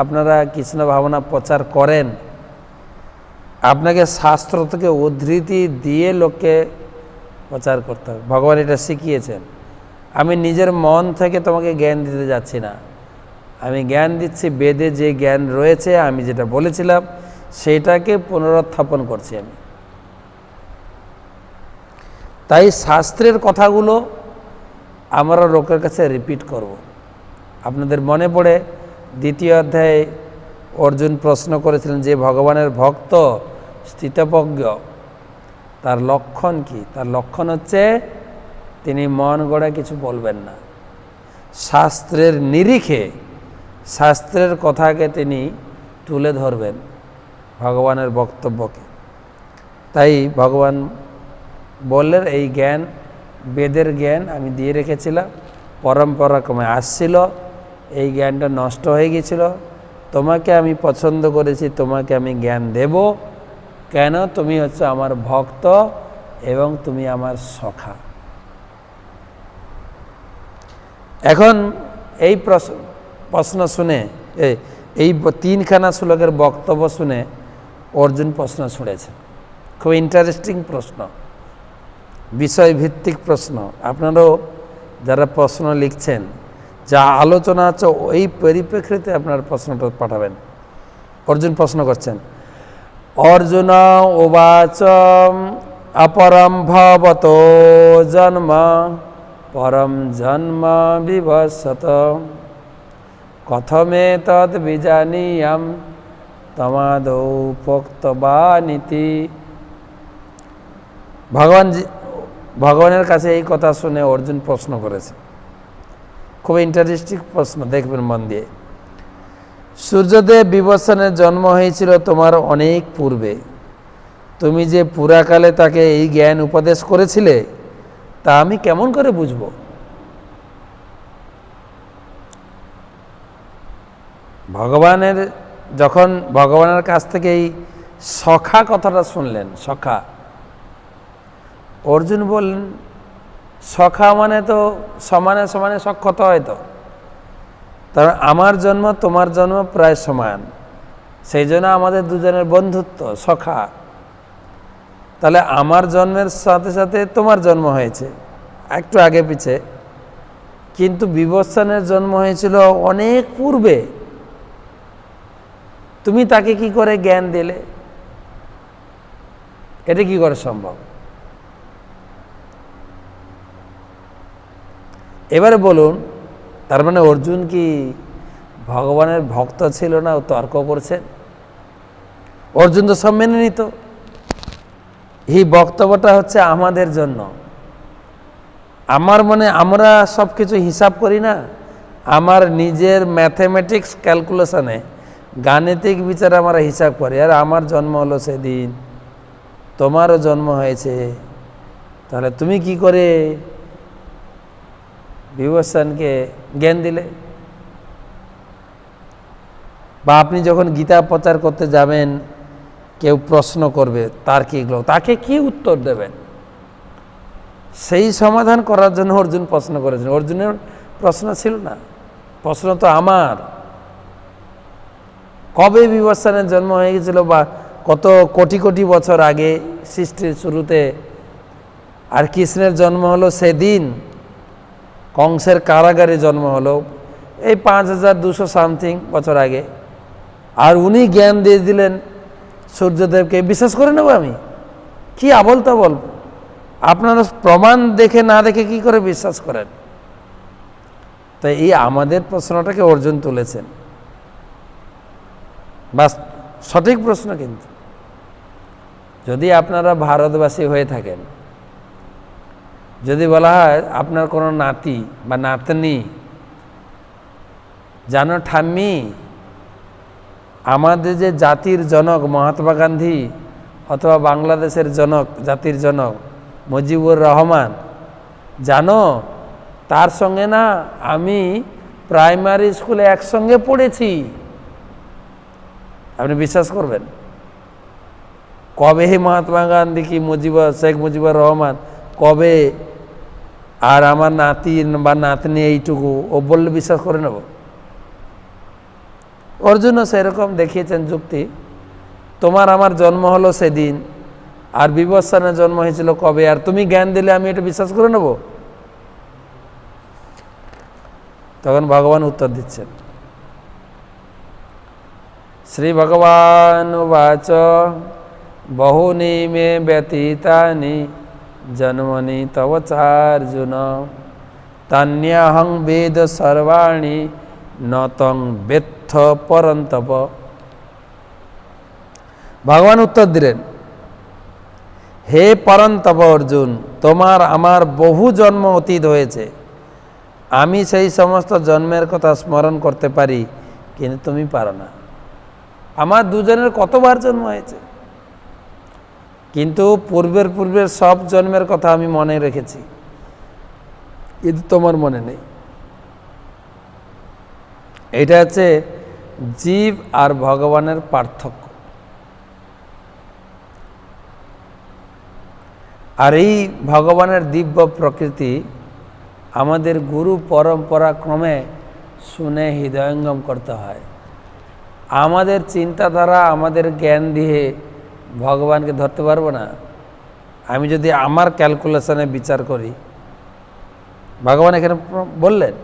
আপনারা কৃষ্ণ ভাবনা প্রচার করেন, আপনাকে শাস্ত্র থেকে উদ্ধৃতি দিয়ে লোককে প্রচার করতে হবে। ভগবান এটা শিখিয়েছেন। আমি নিজের মন থেকে তোমাকে জ্ঞান দিতে যাচ্ছি না, আমি জ্ঞান দিচ্ছি বেদে যে জ্ঞান রয়েছে, আমি যেটা বলেছিলাম সেটাকে পুনরুত্থাপন করছি আমি। তাই শাস্ত্রের কথাগুলো আমরা লোকের কাছে রিপিট করব। আপনাদের মনে পড়ে 2য় অধ্যায়ে অর্জুন প্রশ্ন করেছিলেন যে ভগবানের ভক্ত স্থিতপ্রজ্ঞ, তার লক্ষণ কি? তার লক্ষণ হচ্ছে তিনি মন গড়া কিছু বলবেন না, শাস্ত্রের নিরিখে শাস্ত্রের কথাকে তিনি তুলে ধরবেন, ভগবানের বক্তব্যকে। তাই ভগবান বললেন এই জ্ঞান, বেদের জ্ঞান আমি দিয়ে রেখেছিলাম, পরম্পরাক্রমে আসছিল, এই জ্ঞানটা নষ্ট হয়ে গিয়েছিল, তোমাকে আমি পছন্দ করেছি, তোমাকে আমি জ্ঞান দেব। কেন? তুমি হচ্ছে আমার ভক্ত এবং তুমি আমার সখা। এখন এই প্রশ্ন শুনে, এই 3খানা শ্লোকের বক্তব্য শুনে অর্জুন প্রশ্ন ছুঁড়েছে। খুব ইন্টারেস্টিং প্রশ্ন, বিষয়ভিত্তিক প্রশ্ন। আপনারাও যারা প্রশ্ন লিখছেন, যা আলোচনা আছে ওই পরিপ্রেক্ষিতে আপনার প্রশ্নটা পাঠাবেন। অর্জুন প্রশ্ন করছেন, অর্জুন উবাচ অপরম ভবতো জন্ম পরম জন্ম বিভস্যত কথমে তদ বিজানীয়াম তমাদৌ পোক্তবানিতি। ভগবানের কাছে এই কথা শুনে অর্জুন প্রশ্ন করেছে। খুব ইন্টারেস্টিং প্রশ্ন, দেখবেন মন দিয়ে। সূর্যদেব বিভৎসনের জন্ম হয়েছিল তোমার অনেক পূর্বে। তুমি যে পুরাকালে তাকে এই জ্ঞান উপদেশ করেছিলে তা আমি কেমন করে বুঝব? যখন ভগবানের কাছ থেকে এই সখা কথাটা শুনলেন, সখা, অর্জুন বললেন সখা মানে তো সমানে সমানে সখ্যতা হয়তো, কারণ আমার জন্ম তোমার জন্ম প্রায় সমান, সেই জন্য আমাদের দুজনের বন্ধুত্ব, সখা। তাহলে আমার জন্মের সাথে সাথে তোমার জন্ম হয়েছে একটু আগে পিছে, কিন্তু বিভৎসনের জন্ম হয়েছিল অনেক পূর্বে। তুমি তাকে কি করে জ্ঞান দিলে? এটা কি করে সম্ভব? এবারে বলুন, তার মানে অর্জুন কি ভগবানের ভক্ত ছিল না? ও তর্ক করছেন। অর্জুন তো সব মেনে নিত। এই বক্তব্যটা হচ্ছে আমাদের জন্য। আমার মনে আমরা সব কিছু হিসাব করি না, আমার নিজের ম্যাথমেটিক্স ক্যালকুলেশনে, গাণিতিক বিচারে আমরা হিসাব করি। আর আমার জন্ম হলো সেদিন, তোমারও জন্ম হয়েছে, তাহলে তুমি কি করে বিভৎসনকে জ্ঞান দিলে? বা আপনি যখন গীতা প্রচার করতে যাবেন, কেউ প্রশ্ন করবে, তাকে কি উত্তর দেবেন? সেই সমাধান করার জন্য অর্জুন প্রশ্ন করেছেন। অর্জুনের প্রশ্ন ছিল না, প্রশ্ন তো আমার। কবে বিভৎসনের জন্ম হয়ে গেছিল, বা কত কোটি কোটি বছর আগে সৃষ্টির শুরুতে, আর কৃষ্ণের জন্ম হলো সেদিন, কংসের কারাগারে জন্ম হলো এই 5200 সামথিং বছর আগে। আর উনি জ্ঞান দিয়ে দিলেন সূর্যদেবকে। বিশ্বাস করে নেব আমি? কি আবল তাবল! আপনারা প্রমাণ দেখে না দেখে কি করে বিশ্বাস করেন? তাই এই আমাদের প্রশ্নটাকে অর্জুন তুলেছেন, বাস সঠিক প্রশ্ন। কিন্তু যদি আপনারা ভারতবাসী হয়ে থাকেন, যদি বলা হয় আপনার কোনো নাতি বা নাতনি, জানো ঠাম্মি, আমাদের যে জাতির জনক মহাত্মা গান্ধী, অথবা বাংলাদেশের জাতির জনক মুজিবুর রহমান, জানো তার সঙ্গে না আমি প্রাইমারি স্কুলে একসঙ্গে পড়েছি। আপনি বিশ্বাস করবেন? কবে মহাত্মা গান্ধী কি শেখ মুজিবুর রহমান কবে, আর আমার নাতি বা নাতনি এইটুকু, ও বললে বিশ্বাস করে নেব? অর্জুনও সেরকম দেখিয়েছেন যুক্তি। তোমার আমার জন্ম হলো সেদিন, আর বিভৎসনের জন্ম হয়েছিল কবে, আর তুমি জ্ঞান দিলে আমি এটা বিশ্বাস করে নেব? তখন ভগবান উত্তর দিচ্ছেন, শ্রী ভগবান উবাচ বহুনি মে ব্যতীতানি জন্মনি তব চার্জুন তান্যহং বেদ সর্বাণি নতং বেত্থ পরন্তপ। ভগবান উত্তর দিলেন, হে পরন্তপ অর্জুন, তোমার আমার বহু জন্ম অতীত হয়েছে। আমি সেই সমস্ত জন্মের কথা স্মরণ করতে পারি, কিন্তু তুমি পারো না। আমার দুজনের কতবার জন্ম হয়েছে, কিন্তু পূর্বের সব জন্মের কথা আমি মনে রেখেছি, কিন্তু তোমার মনে নেই। এটা হচ্ছে জীব আর ভগবানের পার্থক্য। আর এই ভগবানের দিব্য প্রকৃতি আমাদের গুরু পরম্পরা ক্রমে শুনে হৃদয়ঙ্গম করতে হয়। আমাদের চিন্তাধারা, আমাদের জ্ঞান দিয়ে ভগবানকে ধরতে পারবো না। আমি যদি আমার ক্যালকুলেশনে বিচার করি, ভগবান এখানে বললেন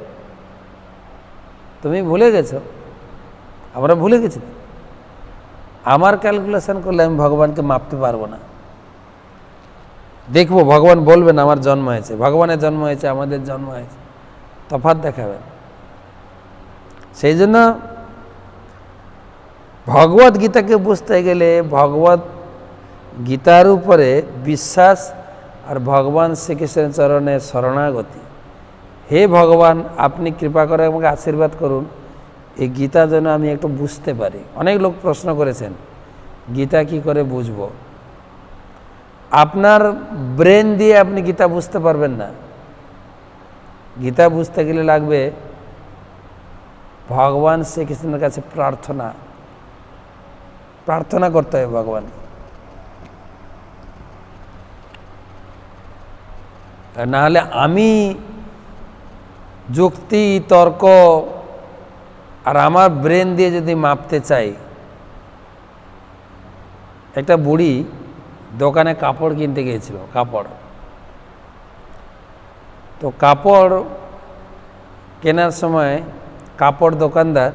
তুমি ভুলে গেছো, আমরা ভুলে গেছি। আমার ক্যালকুলেশন করলে আমি ভগবানকে মাপতে পারবো না। দেখবো ভগবান বলবেন আমার জন্ম হয়েছে, ভগবানের জন্ম হয়েছে, আমাদের জন্ম হয়েছে, তফাৎ দেখাবেন। সেই জন্য ভগবত গীতাকে বুঝতে গেলে ভগবত গীতার উপরে বিশ্বাস আর ভগবান শ্রীকৃষ্ণের চরণে শরণাগতি। হে ভগবান, আপনি কৃপা করে আমাকে আশীর্বাদ করুন, এই গীতা যেন আমি একটু বুঝতে পারি। অনেক লোক প্রশ্ন করেছেন গীতা কি করে বুঝব। আপনার ব্রেন দিয়ে আপনি গীতা বুঝতে পারবেন না। গীতা বুঝতে গেলে লাগবে ভগবান শ্রীকৃষ্ণের কাছে প্রার্থনা করতে হবে ভগবান। নাহলে আমি যুক্তি তর্ক আর আমার ব্রেন দিয়ে যদি মাপতে চাই। একটা বুড়ি দোকানে কাপড় কিনতে গিয়েছিল, তো কাপড় কেনার সময় কাপড় দোকানদার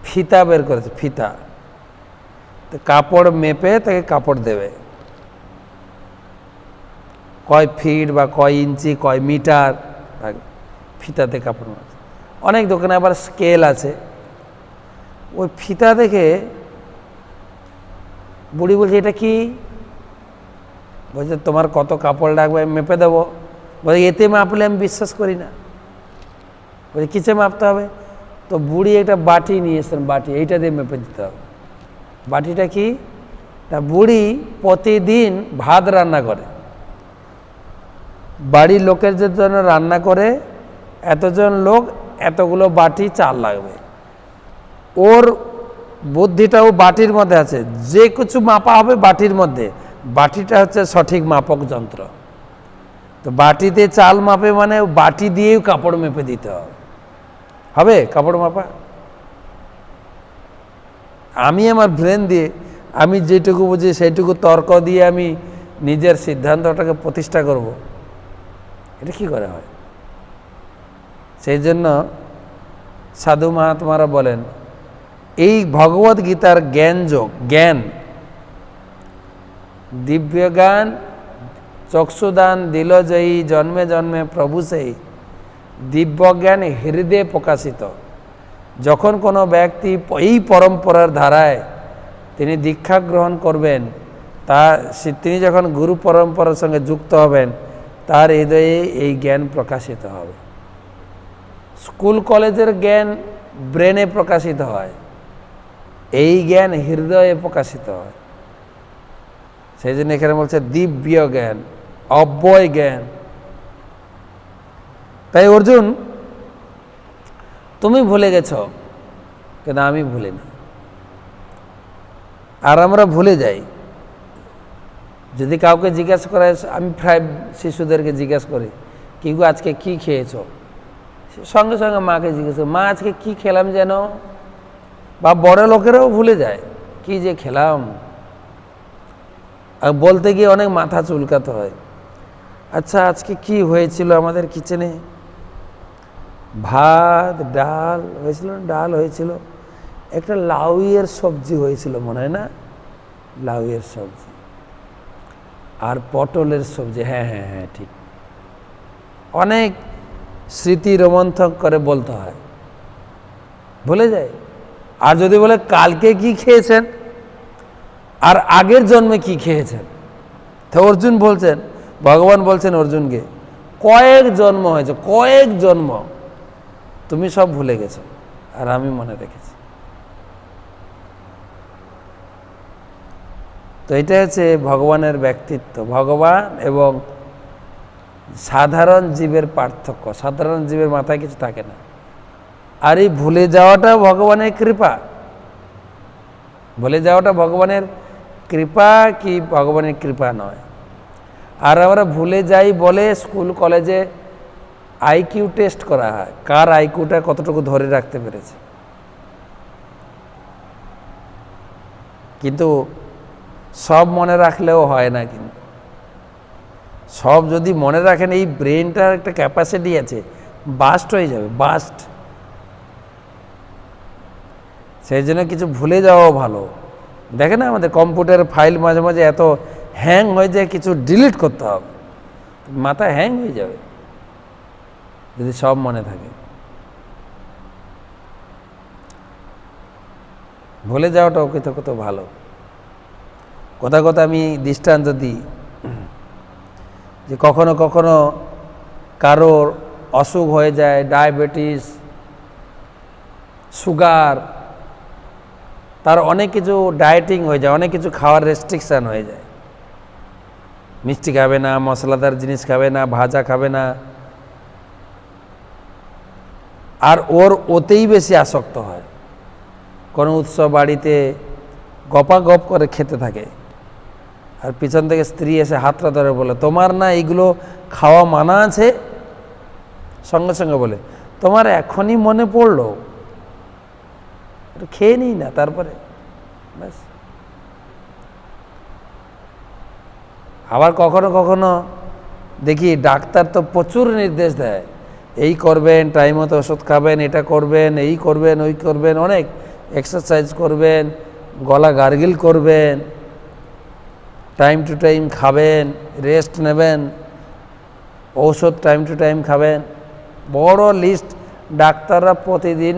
ফিতা বের করেছে, ফিতা। তো কাপড় মেপে তাকে কাপড় দেবে, কয় ফিট বা কয় ইঞ্চি কয় মিটার ফিতাতে কাপড় মাপছে। অনেক দোকানে আবার স্কেল আছে। ওই ফিতা দেখে বুড়ি বলছে এটা কি? বলছে তোমার কত কাপড় লাগবে আমি মেপে দেবো। বলছে এতে মাপলে আমি বিশ্বাস করি না। বলছে কিসে মাপতে হবে? তো বুড়ি একটা বাটি নিয়ে এসেছেন, বাটি, এইটা দিয়ে মেপে দিতে হবে। বাটিটা কি? তা বুড়ি প্রতিদিন ভাত রান্না করে, বাড়ির লোকের জন্য রান্না করে, এতজন লোক এতগুলো বাটি চাল লাগবে। ওর বুদ্ধিটাও বাটির মধ্যে আছে, যে কিছু মাপা হবে বাটির মধ্যে, বাটিটা হচ্ছে সঠিক মাপক যন্ত্র। তো বাটিতে চাল মাপে মানে বাটি দিয়েও কাপড় মেপে দিতে হবে কাপড় মাপা। আমি আমার ব্রেন দিয়ে আমি যেটুকু বুঝি সেইটুকু তর্ক দিয়ে আমি নিজের সিদ্ধান্তটাকে প্রতিষ্ঠা করব, এটা কি করে হয়? সেই জন্য সাধু মহাত্মারা বলেন এই ভগবত গীতার জ্ঞান, দিব্য জ্ঞান, চক্ষুদান দিল জয়ী, জন্মে জন্মে প্রভু সেই দিব্য জ্ঞান হৃদয়ে প্রকাশিত। যখন কোনো ব্যক্তি এই পরম্পরার ধারায় তিনি দীক্ষা গ্রহণ করবেন, তিনি যখন গুরু পরম্পরার সঙ্গে যুক্ত হবেন, তার হৃদয়ে এই জ্ঞান প্রকাশিত হবে। স্কুল কলেজের জ্ঞান ব্রেনে প্রকাশিত হয়, এই জ্ঞান হৃদয়ে প্রকাশিত হয়। সেই জন্য এখানে বলছে দিব্য জ্ঞান, অব্যয় জ্ঞান। তাই অর্জুন, তুমি ভুলে গেছ, কিন্তু আমি ভুলিনি। আর আমরা ভুলে যাই। যদি কাউকে জিজ্ঞাসা করা, আমি প্রায় শিশুদেরকে জিজ্ঞাসা করি কি গো আজকে কি খেয়েছ, সঙ্গে সঙ্গে মাকে জিজ্ঞেস করি মা আজকে কি খেলাম যেন। বা বড় লোকেরাও ভুলে যায় কি যে খেলাম, আর বলতে গিয়ে অনেক মাথা চুলকাতে হয়। আচ্ছা আজকে কি হয়েছিল আমাদের কিচেনে? ভাত ডাল হয়েছিল, ডাল হয়েছিল, একটা লাউয়ের সবজি হয়েছিল মনে হয় না, লাউয়ের সবজি আর পটলের সবজি। হ্যাঁ হ্যাঁ হ্যাঁ ঠিক। অনেক স্মৃতি রোমন্থন করে বলতে হয়, ভুলে যায়। আর যদি বলে কালকে কি খেয়েছেন আর আগের জন্মে কি খেয়েছেন, তো অর্জুন বলছেন, ভগবান বলছেন অর্জুনকে কয়েক জন্ম হয়েছে, কয়েক জন্ম, তুমি সব ভুলে গেছো আর আমি মনে রেখেছি। তো এটা হচ্ছে ভগবানের ব্যক্তিত্ব, ভগবান এবং সাধারণ জীবের পার্থক্য। সাধারণ জীবের মাথায় কিছু থাকে না, আর এই ভুলে যাওয়াটা ভগবানের কৃপা, ভুলে যাওয়াটা ভগবানের কৃপা কি ভগবানের কৃপা নয়। আর আমরা ভুলে যাই বলে স্কুল কলেজে আইকিউ টেস্ট করা হয়, কার আইকিউটা কতটুকু ধরে রাখতে পেরেছে। কিন্তু সব মনে রাখলেও হয় না, কিন্তু সব যদি মনে রাখেন, এই ব্রেনটার একটা ক্যাপাসিটি আছে, বাস্ট হয়ে যাবে, বাস্ট। সেই জন্য কিছু ভুলে যাওয়াও ভালো। দেখেন না আমাদের কম্পিউটারের ফাইল মাঝে মাঝে এত হ্যাং হয়ে যায়, কিছু ডিলিট করতে হবে, মাথা হ্যাং হয়ে যাবে যদি সব মনে থাকে। ভুলে যাওয়াটাও কত ভালো। কথা কথা আমি দৃষ্টান্ত দিই যে কখনো কখনো কারোর অসুখ হয়ে যায়, ডায়াবেটিস, সুগার, তার অনেক কিছু ডায়েটিং হয়ে যায়, অনেক কিছু খাওয়ার রেস্ট্রিকশান হয়ে যায়। মিষ্টি খাবে না, মশলাদার জিনিস খাবে না, ভাজা খাবে না, আর ওতেই বেশি আসক্ত হয়। কোনো উৎসব বাড়িতে গপাগপ করে খেতে থাকে, আর পিছন থেকে স্ত্রী এসে হাতটা ধরে বলে, তোমার না এইগুলো খাওয়া মানা আছে? সঙ্গে সঙ্গে বলে, তোমার এখনই মনে পড়লো, খেয়ে নিই না, তারপরে ব্যাস। আবার কখনো কখনো দেখি ডাক্তার তো প্রচুর নির্দেশ দেয়, এই করবেন, টাইম মতো ওষুধ খাবেন, এটা করবেন, এই করবেন, ওই করবেন, অনেক এক্সারসাইজ করবেন, গলা গার্গিল করবেন, টাইম টু টাইম খাবেন, রেস্ট নেবেন, ঔষধ টাইম টু টাইম খাবেন, বড় লিস্ট। ডাক্তাররা প্রতিদিন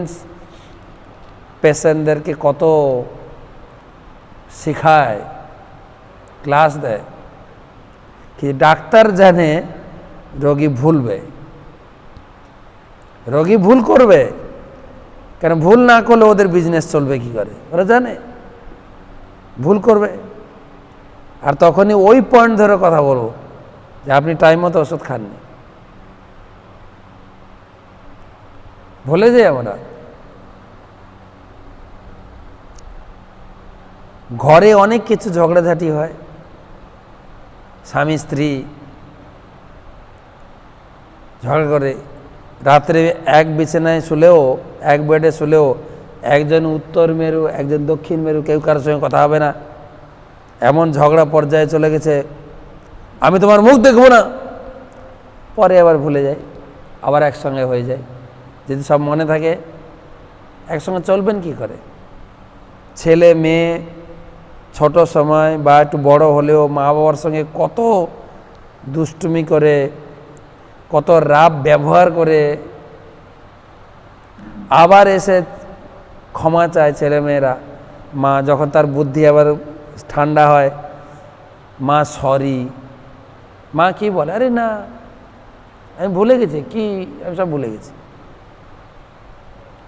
পেশেন্টদেরকে কত শেখায়, ক্লাস দেয়, কি ডাক্তার জানে রোগী ভুলবে, রোগী ভুল করবে, কেন ভুল না করলে ওদের বিজনেস চলবে কি করে, ওরা জানে ভুল করবে। আর তখনই ওই পয়েন্ট ধরে কথা বলবো যে আপনি টাইম মতো ওষুধ খাননি। ভুলে যাই আমরা। ঘরে অনেক কিছু ঝগড়াঝাটি হয়, স্বামী স্ত্রী ঝগড়া করে, রাত্রে এক বিছানায় শুলেও, এক বেডে শুলেও একজন উত্তর মেরু, একজন দক্ষিণ মেরু, কেউ কারোর সঙ্গে কথা হবে না, এমন ঝগড়া পর্যায়ে চলে গেছে, আমি তোমার মুখ দেখব না। পরে আবার ভুলে যায়, আবার একসঙ্গে হয়ে যায়। যদি সব মনে থাকে, একসঙ্গে চলবেন কি করে? ছেলে মেয়ে ছোট সময় বা একটু বড় হলেও মা বাবার সঙ্গে কত দুষ্টুমি করে, কত রাব ব্যবহার করে, আবার এসে ক্ষমা চায় ছেলেমেয়েরা। মা যখন তার বুদ্ধি আবার ঠান্ডা হয়, মা সরি, মা কি বলে, আরে না আমি ভুলে গেছি, কি আমি সব ভুলে গেছি।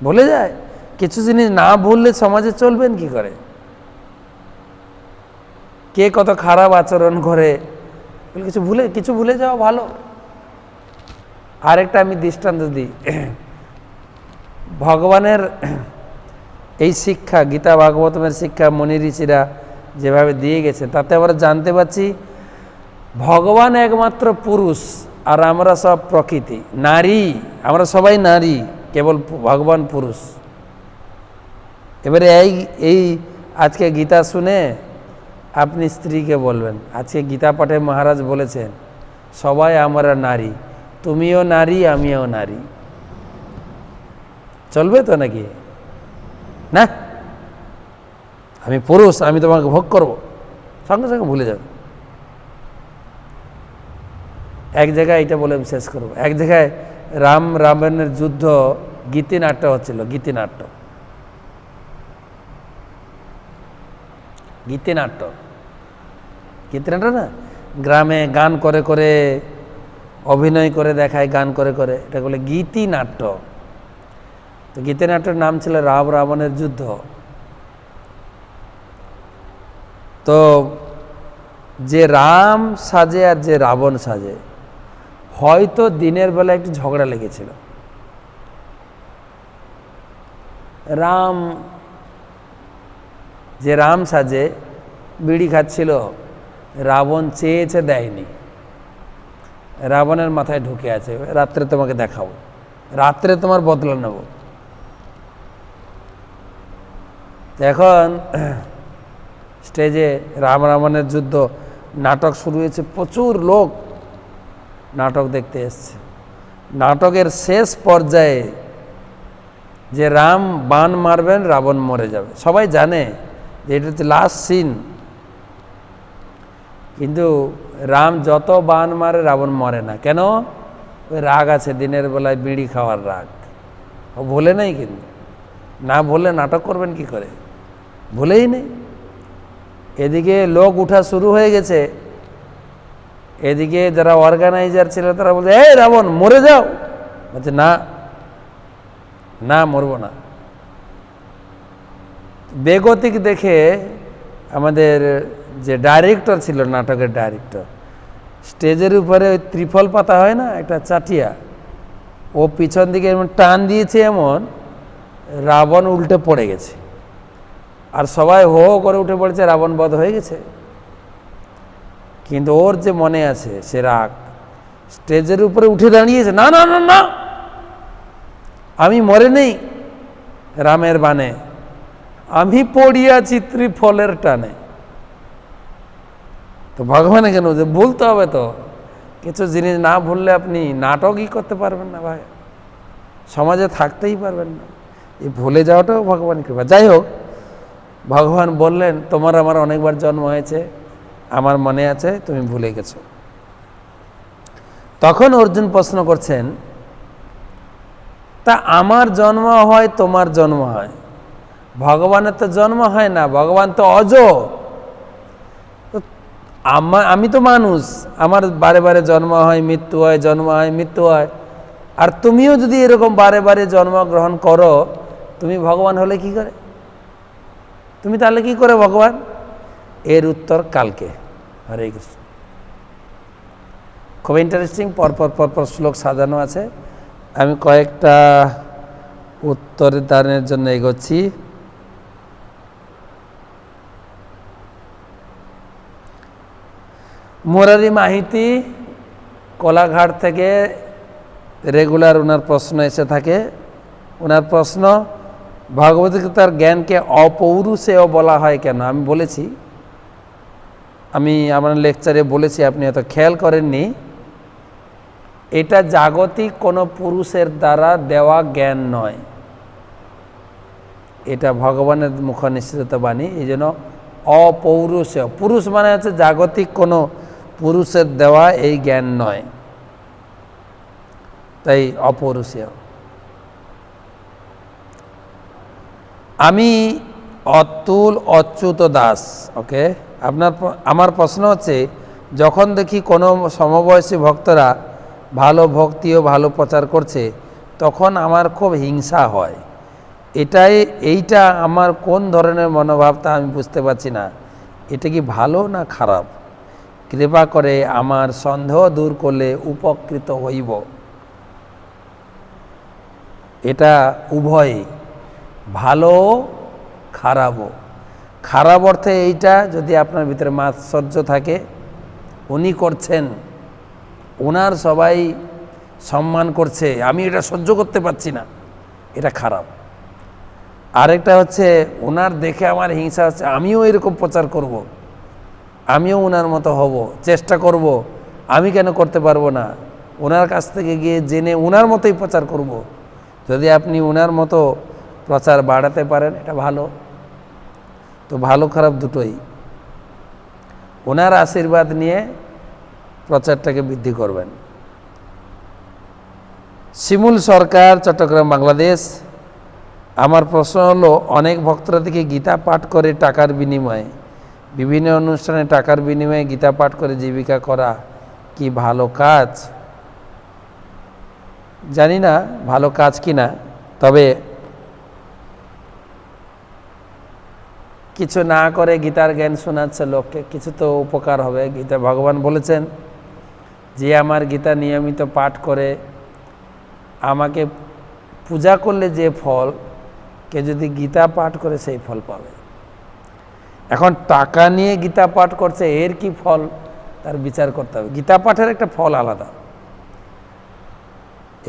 ভুলে যায় কিছু জিনিস, না ভুললে সমাজে চলবেন কি করে? কে কত খারাপ আচরণ করে, কিছু ভুলে যাওয়া ভালো। আরেকটা আমি দৃষ্টান্ত দিই, ভগবানের এই শিক্ষা, গীতা ভাগবতমের শিক্ষা মুনি ঋষিরা যেভাবে দিয়ে গেছে, তাতে আমরা জানতে পারছি ভগবান একমাত্র পুরুষ আর আমরা সব প্রকৃতি, নারী, আমরা সবাই নারী, কেবল ভগবান পুরুষ। এবারে এই আজকে গীতা শুনে আপনি স্ত্রীকে বলবেন, আজকে গীতা পাঠে মহারাজ বলেছেন সবাই আমরা নারী, তুমিও নারী, আমিও নারী, চলবে তো নাকি? না, আমি পুরুষ, আমি তোমাকে ভোগ করব, সঙ্গে সঙ্গে ভুলে যাবে। এক জায়গায় এটা বলে আমি শেষ করবো, এক জায়গায় রামায়ণের যুদ্ধ, গীতিনাট্য হচ্ছিল, গীতিনাট্য না, গ্রামে গান করে করে, অভিনয় করে দেখায়, গান করে করে, এটা বলে গীতিনাট্য। তো গীতিনাট্যের নাম ছিল রাম রাবণের যুদ্ধ। তো যে রাম সাজে আর যে রাবণ সাজে, হয়তো দিনের বেলা একটু ঝগড়া লেগেছিল, রাম যে রাম সাজে বিড়ি খাচ্ছিল, রাবণ চেয়েছে দেয়নি, রাবণের মাথায় ঢুকে আছে রাত্রে তোমাকে দেখাবো, রাত্রে তোমার বদলা নেব। এখন স্টেজে রাম রাবণের যুদ্ধ নাটক শুরু হয়েছে, প্রচুর লোক নাটক দেখতে এসছে। নাটকের শেষ পর্যায়ে যে রাম বাণ মারবেন, রাবণ মরে যাবে, সবাই জানে যে এটা হচ্ছে লাস্ট সিন। কিন্তু রাম যত বাণ মারে রাবণ মরে না। কেন? ওই রাগ আছে, দিনের বেলায় বিড়ি খাওয়ার রাগ। ও ভুলে নাই, কিন্তু না ভুলে নাটক করবেন কি করে? ভুলেই নেই। এদিকে লোক উঠা শুরু হয়ে গেছে, এদিকে যারা অর্গানাইজার ছিল তারা বলছে এই রাবণ মরে যাও, বলছে না না মরবো না। বেগতিক দেখে আমাদের যে ডাইরেক্টর ছিল, নাটকের ডাইরেক্টর, স্টেজের উপরে ওই ত্রিফল পাতা হয় না, একটা চাটিয়া, ও পিছন দিকে এমন টান দিয়েছে, এমন রাবণ উল্টে পড়ে গেছে। আর সবাই হো হো করে উঠে পড়েছে, রাবণ বধ হয়ে গেছে। কিন্তু ওর যে মনে আছে সে রাগ, স্টেজের উপরে উঠে দাঁড়িয়েছে, না না না না, আমি মরে নেই রামের বাণে, আমি পড়িয়াছি ত্রিফলের টানে। তো ভগবানে কেন যে ভুলতে হবে? তো কিছু জিনিস না ভুললে আপনি নাটকই করতে পারবেন না ভাই, সমাজে থাকতেই পারবেন না। এই ভুলে যাওয়াটাও ভগবানের কৃপা। যাই হোক, ভগবান বললেন তোমার আমার অনেকবার জন্ম হয়েছে, আমার মনে আছে, তুমি ভুলে গেছো। তখন অর্জুন প্রশ্ন করছেন, তা আমার জন্ম হয় তোমার জন্ম হয়, ভগবানের তো জন্ম হয় না, ভগবান তো অজ। আমি তো মানুষ, আমার বারে বারে জন্ম হয় মৃত্যু হয়, জন্ম হয় মৃত্যু হয়। আর তুমিও যদি এরকম বারে বারে জন্মগ্রহণ করো, তুমি ভগবান হলে কি করে? তুমি তাহলে কি করে ভগবান? এর উত্তর কালকে। হরে কৃষ্ণ। খুব ইন্টারেস্টিং, পরপর পরপর শ্লোক সাজানো আছে। আমি কয়েকটা উত্তর দানের জন্য এগোচ্ছি। মুরারি মাহিতি কোলাঘাট থেকে রেগুলার ওনার প্রশ্ন এসে থাকে। ওনার প্রশ্ন, ভগবদ্গীতার জ্ঞানকে অপৌরুষেয় বলা হয় কেন? আমি বলেছি, আমি আমার লেকচারে বলেছি, আপনি হয়তো খেয়াল করেননি। এটা জাগতিক কোনো পুরুষের দ্বারা দেওয়া জ্ঞান নয়, এটা ভগবানের মুখ নিঃসৃত বাণী। এই জন্য অপৌরুষেয়, পুরুষ মানে হচ্ছে জাগতিক কোনো পুরুষের দেওয়া এই জ্ঞান নয়, তাই অপৌরুষেয়। আমি অতুল অচ্যুত দাস। ওকে, আমার প্রশ্ন হচ্ছে, যখন দেখি কোনো সমবয়সী ভক্তরা ভালো ভক্তি ও ভালো প্রচার করছে, তখন আমার খুব হিংসা হয়। এইটা আমার কোন ধরনের মনোভাব তা আমি বুঝতে পারছি না। এটা কি ভালো না খারাপ? কৃপা করে আমার সন্দেহ দূর করলে উপকৃত হইব। এটা উভয়, ভালো খারাপও। খারাপ অর্থে এইটা, যদি আপনার ভিতরে মাৎসর্য থাকে, উনি করছেন, ওনার সবাই সম্মান করছে, আমি এটা সহ্য করতে পারছি না, এটা খারাপ। আরেকটা হচ্ছে, ওনার দেখে আমার হিংসা হচ্ছে, আমিও এরকম প্রচার করব, আমিও ওনার মতো হব, চেষ্টা করব, আমি কেন করতে পারবো না, ওনার কাছ থেকে গিয়ে জেনে ওনার মতোই প্রচার করব। যদি আপনি ওনার মতো প্রচার বাড়াতে পারেন, এটা ভালো। তো ভালো খারাপ দুটোই, ওনার আশীর্বাদ নিয়ে প্রচারটাকে বৃদ্ধি করবেন। শিমুল সরকার, চট্টগ্রাম, বাংলাদেশ। আমার প্রশ্ন হলো, অনেক ভক্তরা থেকে গীতা পাঠ করে টাকার বিনিময়ে, বিভিন্ন অনুষ্ঠানে টাকার বিনিময়ে গীতা পাঠ করে জীবিকা করা কি ভালো কাজ? জানি না ভালো কাজ কি না, তবে কিছু না করে গীতার জ্ঞান শোনাচ্ছে লোককে, কিছু তো উপকার হবে। গীতা ভগবান বলেছেন, যে আমার গীতা নিয়মিত পাঠ করে আমাকে পূজা করলে যে ফল, কে যদি গীতা পাঠ করে সেই ফল পাবে। এখন টাকা নিয়ে গীতা পাঠ করছে, এর কি ফল তার বিচার করতে হবে। গীতা পাঠের একটা ফল আলাদা।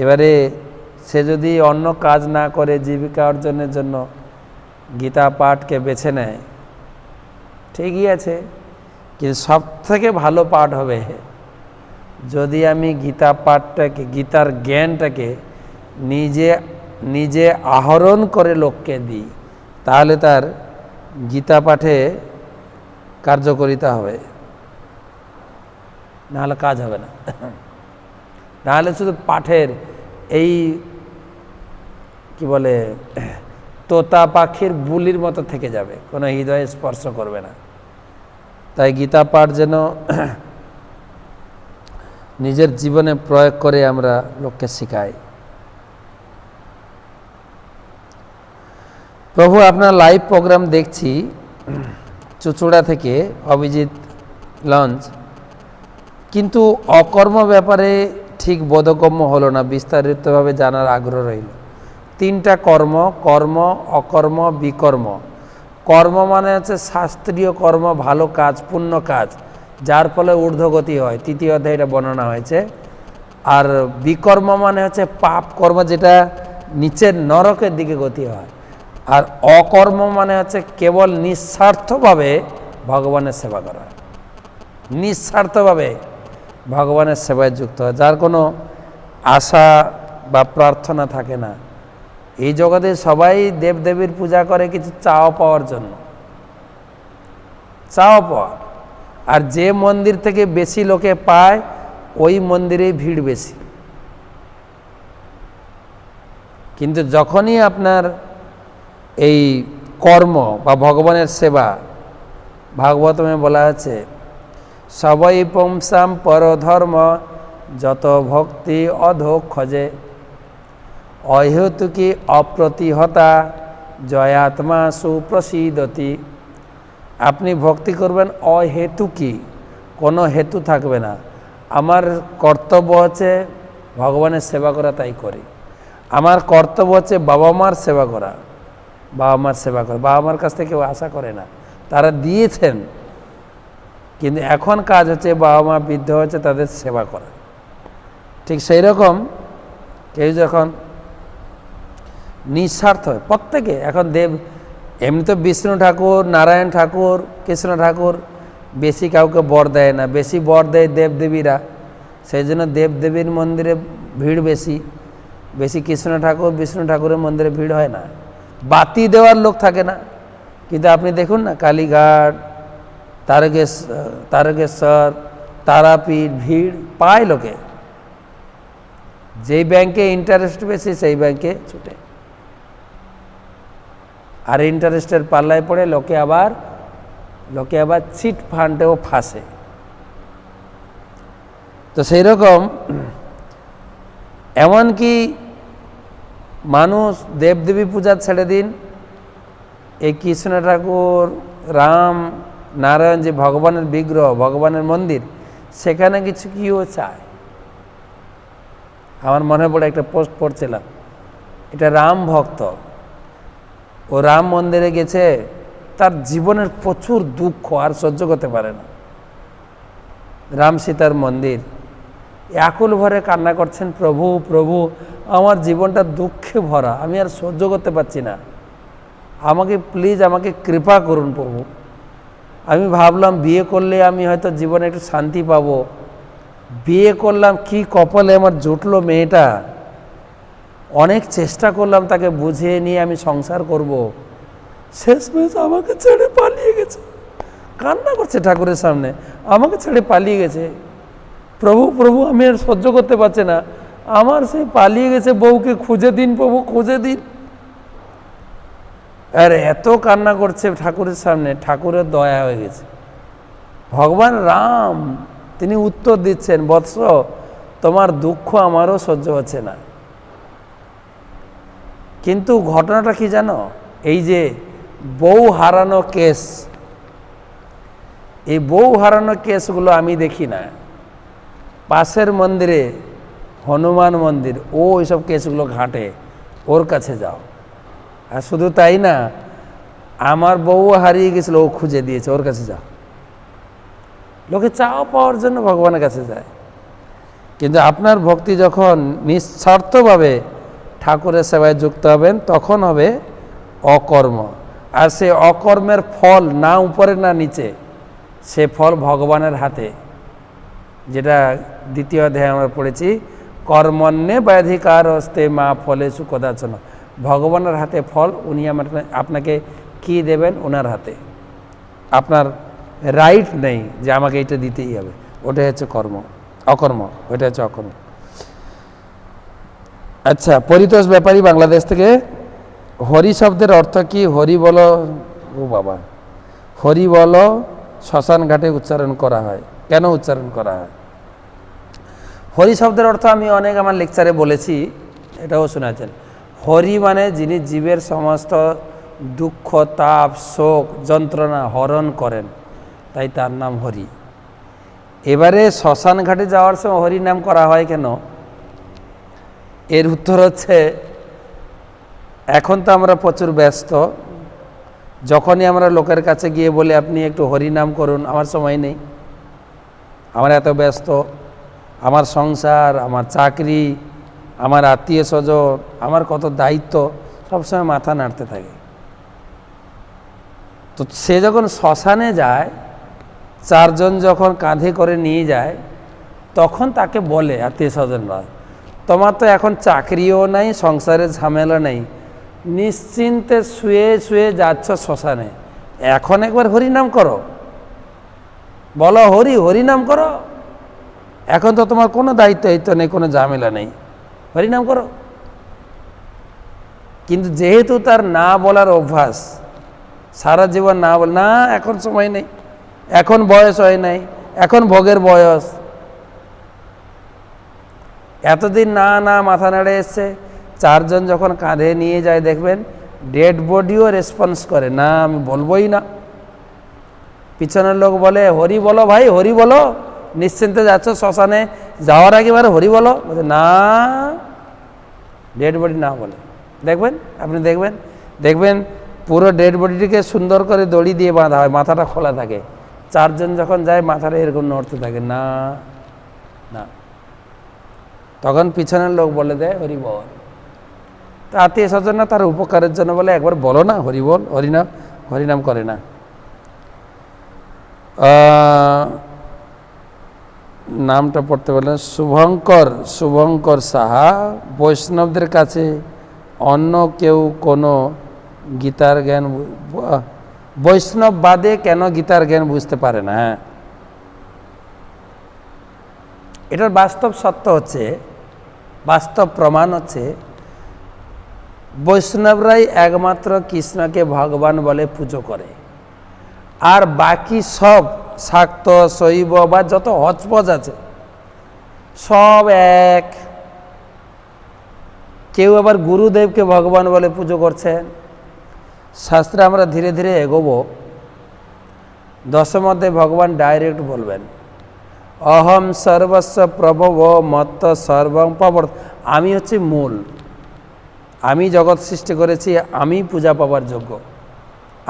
এবারে সে যদি অন্য কাজ না করে জীবিকা অর্জনের জন্য গীতা পাঠকে বেছে নেয়, ঠিকই আছে, কিন্তু সব থেকে ভালো পাঠ হবে যদি আমি গীতা পাঠটাকে, গীতার জ্ঞানটাকে নিজে আহরণ করে লোককে দিই, তাহলে তার গীতা পাঠে কার্যকারিতা হবে, নাহলে কাজ হবে না। নাহলে শুধু পাঠের এই কি বলে তোতা পাখির বুলির মতো থেকে যাবে, কোনো হৃদয়ে স্পর্শ করবে না। তাই গীতা পাঠ যেন নিজের জীবনে প্রয়োগ করে আমরা লোককে শেখাই। প্রভু, আপনার লাইভ প্রোগ্রাম দেখছি চুচুড়া থেকে, অভিজিৎ লঞ্চ, কিন্তু অকর্ম ব্যাপারে ঠিক বোধগম্য হলো না, বিস্তারিতভাবে জানার আগ্রহ রইল। 3টা কর্ম, কর্ম, অকর্ম, বিকর্ম। কর্ম মানে হচ্ছে শাস্ত্রীয় কর্ম, ভালো কাজ, পুণ্য কাজ, যার ফলে ঊর্ধ্বগতি হয়, 3য় অধ্যায়ে এটা বর্ণনা হয়েছে। আর বিকর্ম মানে হচ্ছে পাপ কর্ম, যেটা নিচের নরকের দিকে গতি হয়। আর অকর্ম মানে হচ্ছে কেবল নিঃস্বার্থভাবে ভগবানের সেবা করা, নিঃস্বার্থভাবে ভগবানের সেবায় যুক্ত হয়, যার কোনো আশা বা প্রার্থনা থাকে না। এই জগতে সবাই দেবদেবীর পূজা করে কিছু চাওয়া পাওয়ার জন্য, চাওয়া পাওয়া। আর যে মন্দির থেকে বেশি লোকে পায় ওই মন্দিরেই ভিড় বেশি। কিন্তু যখনই আপনার এই কর্ম বা ভগবানের সেবা, ভাগবতমে বলা আছে, সবই পুংসাম পরধর্ম যত ভক্তি অধো খোঁজে, অহেতুকি অপ্রতিহতা জয়াত্মা সুপ্রসিদতি। আপনি ভক্তি করবেন অহেতুকি, কোনো হেতু থাকবে না। আমার কর্তব্য হচ্ছে ভগবানের সেবা করা, তাই করি। আমার কর্তব্য হচ্ছে বাবা মার সেবা করা, বাবা মার সেবা করা। বাবা মার কাছ থেকে কেউ আশা করে না, তারা দিয়েছেন, কিন্তু এখন কাজ হচ্ছে বাবা মা বৃদ্ধ হচ্ছে তাদের সেবা করা। ঠিক সেই রকম কেউ যখন নিঃস্বার্থ হয়, প্রত্যেকে এখন এমনি তো বিষ্ণু ঠাকুর, নারায়ণ ঠাকুর, কৃষ্ণ ঠাকুর বেশি কাউকে বর দেয় না, বেশি বর দেয় দেবদেবীরা। সেই জন্য দেবদেবীর মন্দিরে ভিড় বেশি, বেশি কৃষ্ণ ঠাকুর, বিষ্ণু ঠাকুরের মন্দিরে ভিড় হয় না, বাতি দেওয়ার লোক থাকে না। কিন্তু আপনি দেখুন না, কালীঘাট, তারকেশ্বর, তারাপীঠ, ভিড় পায় লোকে। যেই ব্যাংকে ইন্টারেস্ট বেশি সেই ব্যাংকে ছুটে, আর ইন্টারেস্টের পাল্লায় পড়ে লোকে আবার চিট ফান্ডেও ফাঁসে। তো সেই রকম এমনকি মানুষ দেবদেবী পূজা ছেড়ে দিন, এই কৃষ্ণ ঠাকুর, রাম, নারায়ণ, যে ভগবানের বিগ্রহ, ভগবানের মন্দির, সেখানে কিছু কিও চায়। আমার মনে পড়ে একটা পোস্ট পড়ছিলাম, এটা রাম ভক্ত, ও রাম মন্দিরে গেছে, তার জীবনের প্রচুর দুঃখ, আর সহ্য করতে পারে না। রাম সীতার মন্দির, আকুল ভরে কান্না করছেন, প্রভু প্রভু আমার জীবনটা দুঃখে ভরা, আমি আর সহ্য করতে পারছি না, আমাকে প্লিজ, আমাকে কৃপা করুন প্রভু। আমি ভাবলাম বিয়ে করলে আমি হয়তো জীবনে একটু শান্তি পাবো, বিয়ে করলাম, কি কপালে আমার জুটলো মেয়েটা, অনেক চেষ্টা করলাম তাকে বুঝিয়ে নিয়ে আমি সংসার করব, শেষমেশ আমাকে ছেড়ে পালিয়ে গেছে। কান্না করছে ঠাকুরের সামনে, আমাকে ছেড়ে পালিয়ে গেছে, প্রভু প্রভু আমি আর সহ্য করতে পারছি না, আমার সেই পালিয়ে গেছে বউকে খুঁজে দিন প্রভু, খুঁজে দিন। আর এত কান্না করছে ঠাকুরের সামনে, ঠাকুরের দয়া হয়ে গেছে। ভগবান রাম তিনি উত্তর দিচ্ছেন, বৎস তোমার দুঃখ আমারও সহ্য হচ্ছে না। কিন্তু ঘটনাটা কি জানো, এই যে বউ হারানো কেস, এই বউ হারানো কেসগুলো আমি দেখি না। পাশের মন্দিরে হনুমান মন্দির, ও এইসব কেসগুলো ঘাটে, ওর কাছে যাও, আর শুধু তাই না, আমার বউ হারিয়ে গেছিল, ও খুঁজে দিয়েছে, ওর কাছে যাও। লোকে চাওয়া পাওয়ার জন্য ভগবানের কাছে যায়, কিন্তু আপনার ভক্তি যখন নিঃস্বার্থভাবে ঠাকুরের সেবায় যুক্ত হবেন তখন হবে অকর্ম। আর সে অকর্মের ফল না উপরে না নিচে, সে ফল ভগবানের হাতে। যেটা দ্বিতীয় অধ্যায়ে আমরা পড়েছি, কর্মণ্যে ব্যাধিকার হস্তে মা ফলেষু কদাচন। ভগবানের হাতে ফল, উনি আপনাকে কি দেবেন ওনার হাতে। আপনার রাইট নেই যে আমাকে এটা দিতেই হবে, ওটাই হচ্ছে অকর্ম, ওইটা হচ্ছে অকর্ম। আচ্ছা, পরিতোষ ব্যাপারী বাংলাদেশ থেকে, হরি শব্দের অর্থ কি? হরি বলো, ও বাবা, হরি বলো শ্মশান ঘাটে উচ্চারণ করা হয়, কেন উচ্চারণ করা হয়? হরি শব্দের অর্থ আমি অনেক আমার লেকচারে বলেছি, এটাও শোনাচ্ছেন। হরি মানে যিনি জীবের সমস্ত দুঃখ, তাপ, শোক, যন্ত্রণা হরণ করেন, তাই তার নাম হরি। এবারে শ্মশান ঘাটে যাওয়ার সময় হরি নাম করা হয় কেন? এর উত্তর হচ্ছে, এখন তো আমরা প্রচুর ব্যস্ত, যখনই আমরা লোকের কাছে গিয়ে বলি আপনি একটু হরি নাম করুন, আমার সময় নেই, আমার এত ব্যস্ত, আমার সংসার, আমার চাকরি, আমার আত্মীয় স্বজন, আমার কত দায়িত্ব, সবসময় মাথা নাড়তে থাকে। তো সে যখন শ্মশানে যায়, চারজন যখন কাঁধে করে নিয়ে যায়, তখন তাকে বলে আত্মীয় স্বজনরা, তোমার তো এখন চাকরিও নাই, সংসারের ঝামেলা নেই, নিশ্চিন্তে শুয়ে শুয়ে যাচ্ছ শ্মশানে, এখন একবার হরিনাম করো, বলো হরি, হরিনাম করো, এখন তো তোমার কোনো দায়িত্ব নেই, কোনো ঝামেলা নেই, হরিনাম করো। কিন্তু যেহেতু তার না বলার অভ্যাস, সারা জীবন না বল, না এখন সময় নেই, এখন বয়স হয় নাই, এখন ভোগের বয়স, এতদিন না মাথা নাড়ে এসছে, চারজন যখন কাঁধে নিয়ে যায় দেখবেন ডেড বডিও রেসপন্স করে না, আমি বলবোই না। পিছনের লোক বলে হরি বলো ভাই, হরি বলো, নিশ্চিন্তে যাচ্ছ শ্মশানে, যাওয়ার আগে বারে হরি বলো, বলে না, ডেড বডি না বলে। দেখবেন, আপনি দেখবেন পুরো ডেড বডিটিকে সুন্দর করে দড়ি দিয়ে বাঁধা হয়, মাথাটা খোলা থাকে, চারজন যখন যায় মাথাটা এরকম নড়তে থাকে, না না, তখন পিছনের লোক বলে দেয় হরি বল। তো আত্মীয় স্বজন না, তার উপকারের জন্য বলে একবার বলো না হরি বল, হরিনাম করে না। নামটা পড়তে বললেন, শুভঙ্কর সাহা। বৈষ্ণবদের কাছে অন্য কেউ কোনো গীতার জ্ঞান, বৈষ্ণব বাদে কেন গীতার জ্ঞান বুঝতে পারে না? এটার বাস্তব সত্য হচ্ছে, বাস্তব প্রমাণ হচ্ছে, বৈষ্ণবরাই একমাত্র কৃষ্ণকে ভগবান বলে পুজো করে, আর বাকি সব শাক্ত, শৈব বা যত হচপচ আছে সব এক। কেউ আবার গুরুদেবকে ভগবান বলে পুজো করছেন। শাস্ত্রে আমরা ধীরে ধীরে এগোবো, দশম অধ্যায়ে ভগবান ডাইরেক্ট বলবেন, অহম সর্বস্ব প্রভব মত্ত সর্বং প্রবর্ত। আমি হচ্ছে মূল, আমি জগৎ সৃষ্টি করেছি, আমি পূজা পাবার যোগ্য,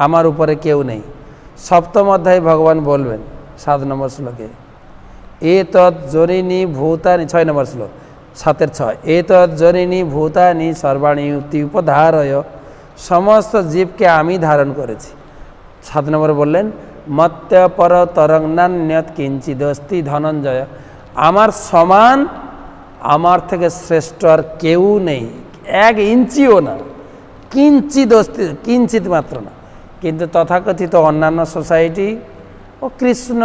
আমার উপরে কেউ নেই। সপ্তম অধ্যায়ে ভগবান বলবেন 7 নম্বর শ্লোকে, এতৎ জনিনী ভূতানি, 6 নম্বর শ্লোক, 7-6, এতৎ জনিনী ভূতানি সর্বাণি উপধারয়, সমস্ত জীবকে আমি ধারণ করেছি। 7 নম্বরে বললেন, মত্য পর তরং নান্যত কিঞ্চিদস্তি ধনঞ্জয়, আমার সমান, আমার থেকে শ্রেষ্ঠ আর কেউ নেই, 1 ইঞ্চিও না, কিঞ্চিত মাত্র না। কিন্তু তথাকথিত অন্যান্য সোসাইটি, ও কৃষ্ণ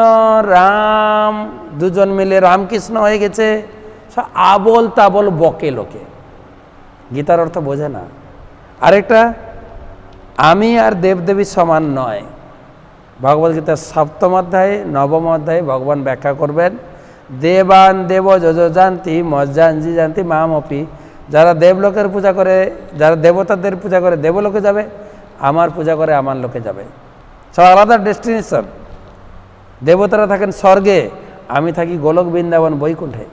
রাম দুজন মিলে রামকৃষ্ণ হয়ে গেছে, সব আবল তাবল বকে লোকে, গীতার অর্থ বোঝে না। আরেকটা, আমি আর দেবদেবী সমান নয়। ভগবদ্গীতার 7ম অধ্যায়ে 9ম অধ্যায়ে ভগবান ব্যাখ্যা করবেন, দেবান দেব যজ জানতি মজ্জাঞ্জি জানতি মামপি, যারা দেবলোকের পূজা করে, যারা দেবতাদের পূজা করে দেবলোকে যাবে, আমার পূজা করে আমার লোকে যাবে। সব আলাদা ডেস্টিনেশন। দেবতারা থাকেন স্বর্গে, আমি থাকি গোলক বৃন্দাবন বৈকুণ্ঠে।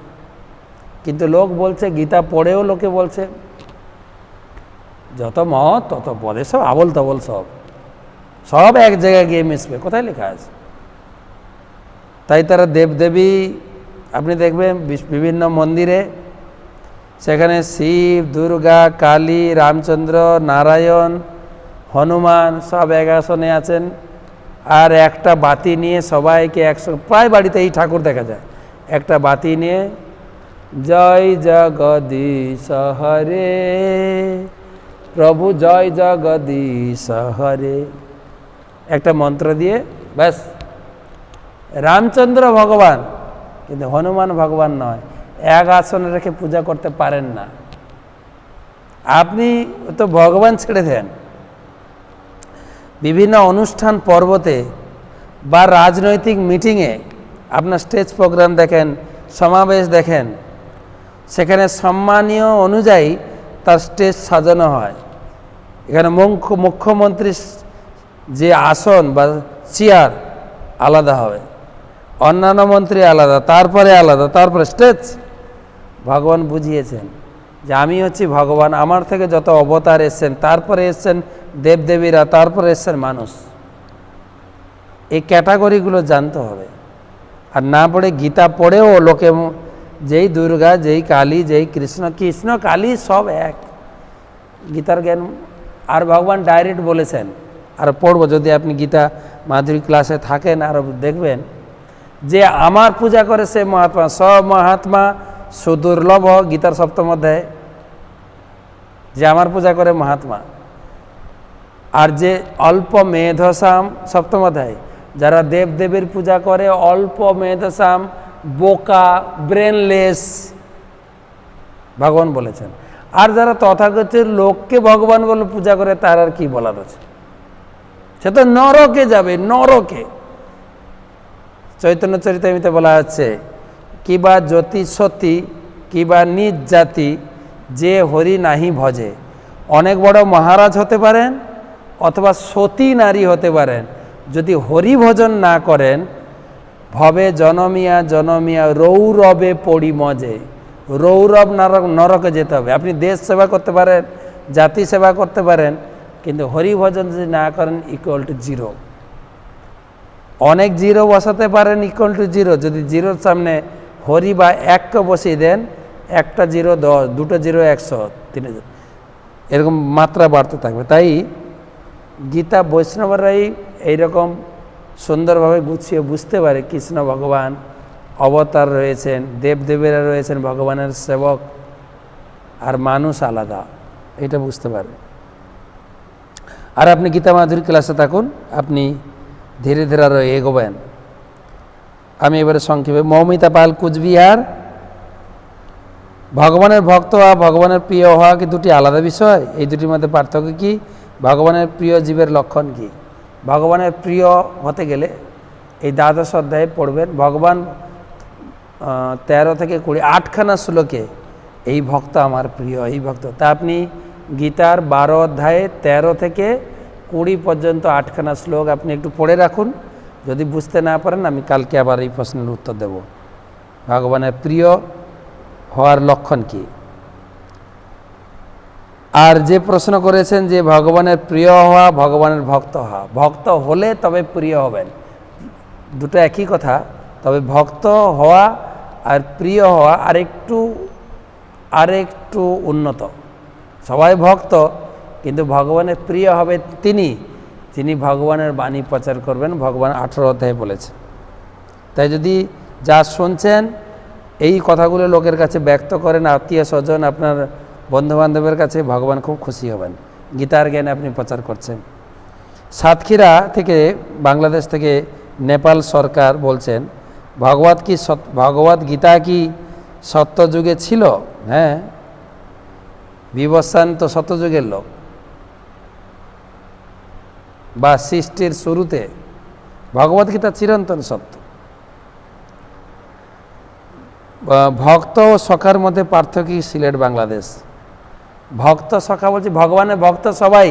কিন্তু লোক বলছে, গীতা পড়েও লোকে বলছে যত মত তত পদ, এসব আবল তাবল, সব সব এক জায়গায় গিয়ে মিশবে, কোথায় লেখা আছে? তাই তারা দেবদেবী আপনি দেখবেন বিভিন্ন মন্দিরে, সেখানে শিব, দুর্গা, কালী, রামচন্দ্র, নারায়ণ, হনুমান সব এক আসনে আছেন, আর একটা বাতি নিয়ে সবাইকে একসঙ্গে, প্রায় বাড়িতে এই ঠাকুর দেখা যায়, একটা বাতি নিয়ে জয় জগদীশ হরে প্রভু, জয় জগদীশ হরে, একটা মন্ত্র দিয়ে ব্যাস। রামচন্দ্র ভগবান, কিন্তু হনুমান ভগবান নয়, এক আসনে রেখে পূজা করতে পারেন না আপনি, তো ভগবান ছেড়ে দেন। বিভিন্ন অনুষ্ঠান পর্বতে বা রাজনৈতিক মিটিংয়ে আপনার স্টেজ প্রোগ্রাম দেখেন, সমাবেশ দেখেন, সেখানে সম্মানীয় অনুযায়ী তার স্টেজ সাজানো হয়। এখানে মুখ্যমন্ত্রীর যে আসন বা চেয়ার আলাদা হবে, অন্যান্য মন্ত্রী আলাদা, তারপরে আলাদা, তারপরে স্টেজ। ভগবান বুঝিয়েছেন যে আমি হচ্ছি ভগবান, আমার থেকে যত অবতার এসছেন, তারপরে এসছেন দেবদেবীরা, তারপরে এসছেন মানুষ। এই ক্যাটাগরিগুলো জানতে হবে। আর না পড়ে গীতা পড়েও লোকে যেই দুর্গা, যেই কালী, যেই কৃষ্ণ, কৃষ্ণ কালী সব এক, গীতার জ্ঞান। আর ভগবান ডাইরেক্ট বলেছেন, আর পড়বো যদি আপনি গীতা মাধুরী ক্লাসে থাকেন, আর দেখবেন যে আমার পূজা করে সে মহাত্মা, সব মহাত্মা সুদুর্লভ, গীতার সপ্তম অধ্যায়, যে আমার পূজা করে মহাত্মা। আর যে অল্প মেধসাম, সপ্তম অধ্যায়, যারা দেবদেবীর পূজা করে অল্প মেধসাম, বোকা, ব্রেনলেস, ভগবান বলেছেন। আর যারা তথাগতের লোককে ভগবান বলে পূজা করে, তার আর কি বলার আছে? সে তো নরকে যাবে, নরকে। চৈতন্য চরিতামৃতে বলা আছে, কিবা জ্যোতি সতী কিবা নিজ জাতি, যে হরি নাহি ভজে। অনেক বড় মহারাজ হতে পারেন অথবা সতী নারী হতে পারেন, যদি হরি ভজন না করেন, ভবে জনমিয়া জনমিয়া রৌরবে পড়ি মজে। রৌরব নরকে যেতে হবে। আপনি দেশ সেবা করতে পারেন, জাতি সেবা করতে পারেন, কিন্তু হরি ভজন যদি না করেন, ইকুয়াল টু জিরো। অনেক জিরো বসাতে পারেন, ইকুয়াল টু জিরো। যদি জিরোর সামনে হরি বা এককে বসিয়ে দেন, একটা জিরো 10, দুটো জিরো 100, 3000, এরকম মাত্রা বাড়তে থাকবে। তাই গীতা বৈষ্ণবরাই এইরকম সুন্দরভাবে গুছিয়ে বুঝতে পারে কৃষ্ণ ভগবান অবতার রয়েছেন, দেবদেবীরা রয়েছেন ভগবানের সেবক, আর মানুষ আলাদা, এটা বুঝতে পারে। আর আপনি গীতা মাধুরী ক্লাসে থাকুন, আপনি ধীরে ধীরে আরও এগোবেন। আমি এবারে সংক্ষেপে, মৌমিতা পাল, কুচবিহার। ভগবানের ভক্ত হওয়া, ভগবানের প্রিয় হওয়া কি দুটি আলাদা বিষয়? এই দুটির মধ্যে পার্থক্য কি? ভগবানের প্রিয় জীবের লক্ষণ কি? ভগবানের প্রিয় হতে গেলে এই দ্বাদশ অধ্যায়ে পড়বেন। ভগবান 13 থেকে 20, 8খানা শ্লোকে এই ভক্ত আমার প্রিয়, এই ভক্ত। তা আপনি গীতার 12 অধ্যায়ে 13 থেকে 20 পর্যন্ত 8খানা শ্লোক আপনি একটু পড়ে রাখুন। যদি বুঝতে না পারেন, আমি কালকে আবার এই প্রশ্নের উত্তর দেব। ভগবানের প্রিয় হওয়ার লক্ষণ কি? আর যে প্রশ্ন করেছেন যে ভগবানের প্রিয় হওয়া, ভগবানের ভক্ত হওয়া, ভক্ত হলে তবে প্রিয় হবেন, দুটো একই কথা। তবে ভক্ত হওয়া আর প্রিয় হওয়া আরেকটু উন্নত। সবাই ভক্ত, কিন্তু ভগবানের প্রিয় হবে যিনি ভগবানের বাণী প্রচার করবেন, ভগবান 18 অধ্যায়ে বলেছে। তাই যদি যা শুনছেন এই কথাগুলো লোকের কাছে ব্যক্ত করেন, আত্মীয় স্বজন, আপনার বন্ধুবান্ধবের কাছে, ভগবান খুব খুশি হবেন। গীতার জ্ঞানে আপনি প্রচার করছেন। সাতক্ষীরা থেকে, বাংলাদেশ থেকে নেপাল সরকার বলছেন, ভগবত গীতা কি সত্যযুগে ছিল? হ্যাঁ, বিবস্বান তো সত্যযুগের লোক, বা সৃষ্টির শুরুতে ভগবদ্গীতা চিরন্তন সত্য। ভক্ত ও সখার মধ্যে পার্থক্য কি? সিলেট, বাংলাদেশ। ভক্ত সখা বলছে, ভগবানের ভক্ত সবাই,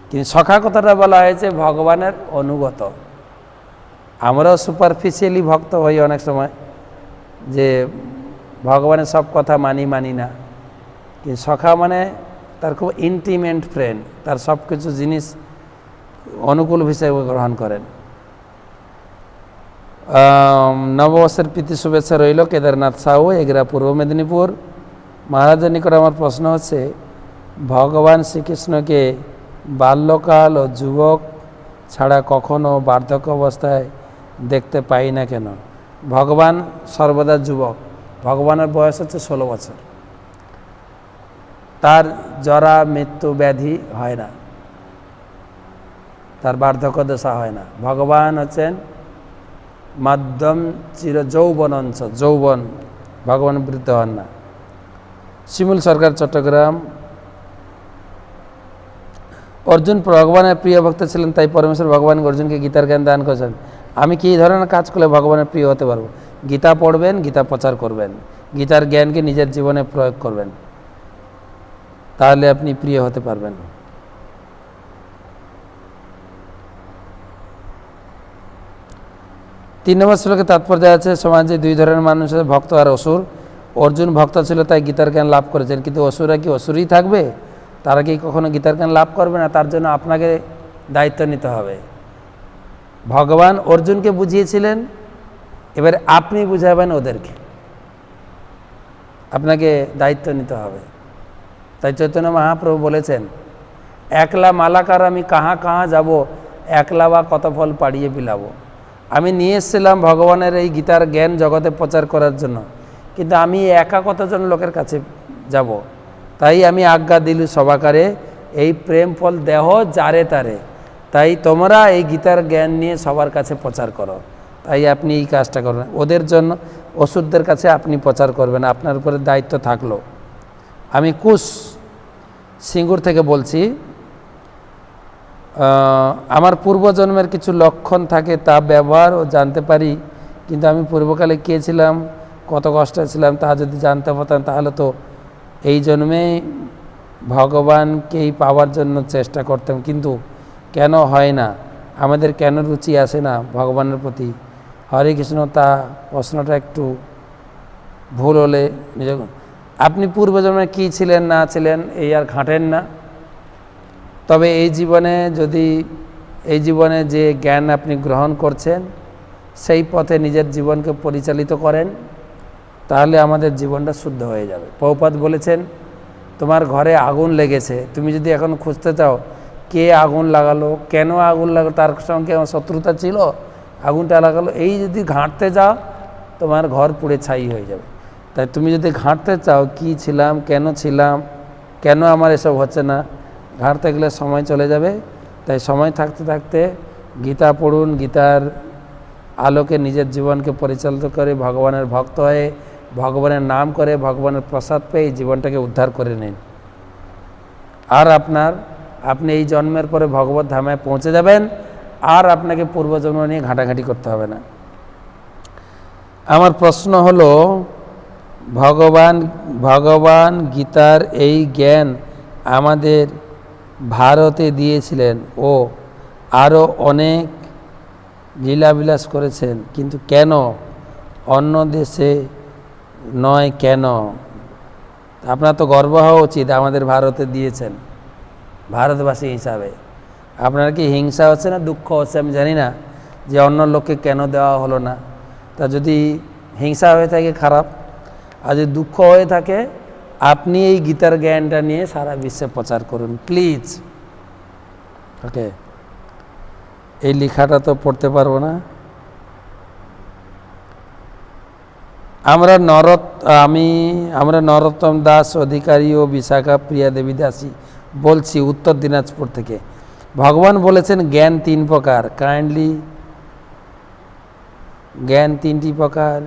কিন্তু সখা কথাটা বলা হয়েছে ভগবানের অনুগত। আমরাও সুপারফিশিয়ালি ভক্ত হই অনেক সময়, যে ভগবানের সব কথা মানি না, কিন্তু সখা মানে তার খুব ইন্টিমেট ফ্রেন্ড, তার সব কিছু জিনিস অনুকূল হিসেবে গ্রহণ করেন। নববর্ষের প্রীতি শুভেচ্ছা রইল। কেদারনাথ সাউ, এগরা, পূর্ব মেদিনীপুর। মহারাজের নিকট আমার প্রশ্ন হচ্ছে, ভগবান শ্রীকৃষ্ণকে বাল্যকাল ও যুবক ছাড়া কখনো বার্ধক্য অবস্থায় দেখতে পাই না কেন? ভগবান সর্বদা যুবক, ভগবানের বয়স হচ্ছে 16 বছর, তার জরা মৃত্যু ব্যাধি হয় না, তার বার্ধক্য দশা হয় না। ভগবান হচ্ছেন মাধ্যম চির যৌবনঞ্চ, যৌবন, ভগবান বৃদ্ধ হন না। শিমুল সরকার, চট্টগ্রাম। অর্জুন ভগবানের প্রিয় ভক্ত ছিলেন, তাই পরমেশ্বর ভগবান অর্জুনকে গীতার জ্ঞান দান করেছেন। আমি কি এই ধরনের কাজ করলে ভগবানের প্রিয় হতে পারবো? গীতা পড়বেন, গীতা প্রচার করবেন, গীতার জ্ঞানকে নিজের জীবনে প্রয়োগ করবেন, তাহলে আপনি প্রিয় হতে পারবেন। তিন নম্বর শ্লোকে তাৎপর্য আছে, সমাজে দুই ধরনের মানুষ আছে, ভক্ত আর অসুর। অর্জুন ভক্ত ছিল, তাই গীতার জ্ঞান লাভ করেছেন, কিন্তু অসুররা কি অসুরই থাকবে? তারা কি কখনো গীতার জ্ঞান লাভ করবে না? তার জন্য আপনাকে দায়িত্ব নিতে হবে। ভগবান অর্জুনকে বুঝিয়েছিলেন, এবার আপনি বুঝাবেন ওদেরকে, আপনাকে দায়িত্ব নিতে হবে। তাই চৈতন্য মহাপ্রভু বলেছেন, একলা মালাকার আমি কাহা কাহা যাব, একলা বা কত ফল পাড়িয়ে বিলাবো। আমি নিয়ে এসেছিলাম ভগবানের এই গীতার জ্ঞান জগতে প্রচার করার জন্য, কিন্তু আমি একা কতজন লোকের কাছে যাব? তাই আমি আজ্ঞা দিলু সবাকারে, এই প্রেম ফল দেহ যারে তারে। তাই তোমরা এই গীতার জ্ঞান নিয়ে সবার কাছে প্রচার করো। তাই আপনি এই কাজটা করবেন, ওদের জন্য, অসুরদের কাছে আপনি প্রচার করবেন, আপনার উপরে দায়িত্ব থাকলো। আমি কুশ সিঙ্গুর থেকে বলছি, আমার পূর্বজন্মের কিছু লক্ষণ থাকে, তা ব্যবহার ও জানতে পারি, কিন্তু আমি পূর্বকালে কে ছিলাম, কত কষ্টে ছিলাম, তা যদি জানতে পারতাম তাহলে তো এই জন্মে ভগবানকেই পাওয়ার জন্য চেষ্টা করতাম। কিন্তু কেন হয় না, আমাদের কেন রুচি আসে না ভগবানের প্রতি? হরে কৃষ্ণ, তা প্রশ্নটা একটু ভুল হলে আপনি পূর্বজন্মে কী ছিলেন না ছিলেন এই আর ঘাঁটেন না। তবে এই জীবনে যে জ্ঞান আপনি গ্রহণ করছেন, সেই পথে নিজের জীবনকে পরিচালিত করেন, তাহলে আমাদের জীবনটা শুদ্ধ হয়ে যাবে। প্রভুপাদ বলেছেন, তোমার ঘরে আগুন লেগেছে, তুমি যদি এখন খুঁজতে চাও কে আগুন লাগালো, কেন আগুন লাগালো, তার সঙ্গে আমার শত্রুতা ছিল, আগুনটা লাগালো, এই যদি ঘাঁটতে যাও তোমার ঘর পুড়ে ছাই হয়ে যাবে। তাই তুমি যদি ঘাঁটতে চাও কি ছিলাম, কেন আমার এসব হচ্ছে না, ঘাঁটতে গেলে সময় চলে যাবে। তাই সময় থাকতে থাকতে গীতা পড়ুন, গীতার আলোকে নিজের জীবনকে পরিচালিত করে ভগবানের ভক্ত হয়ে, ভগবানের নাম করে, ভগবানের প্রসাদ পেয়ে জীবনটাকে উদ্ধার করে নিন। আর আপনি এই জন্মের পরে ভগবত ধামে পৌঁছে যাবেন, আর আপনাকে পূর্বজন্ম নিয়ে ঘাঁটাঘাঁটি করতে হবে না। আমার প্রশ্ন হলো, ভগবান গীতার এই জ্ঞান আমাদের ভারতে দিয়েছিলেন ও আরও অনেক লীলাবিলাস করেছেন, কিন্তু কেন অন্য দেশে নয় কেন? আপনার তো গর্ব হওয়া উচিত, আমাদের ভারতে দিয়েছেন, ভারতবাসী হিসাবে। আপনার কি হিংসা হচ্ছে না দুঃখ হচ্ছে আমি জানি না, যে অন্য লোককে কেন দেওয়া হলো না। তা যদি হিংসা হয়ে থাকে খারাপ, আর যদি দুঃখ হয়ে থাকে, আপনি এই গীতার জ্ঞানটা নিয়ে সারা বিশ্বে প্রচার করুন প্লিজ। ওকে, এই লেখাটা তো পড়তে পারবো না। আমরা নরোত্তম দাস অধিকারী ও বিশাখা প্রিয়া দেবী দাসী বলছি, উত্তর দিনাজপুর থেকে। ভগবান বলেছেন জ্ঞান 3 প্রকার, কাইন্ডলি জ্ঞান 3টি প্রকার।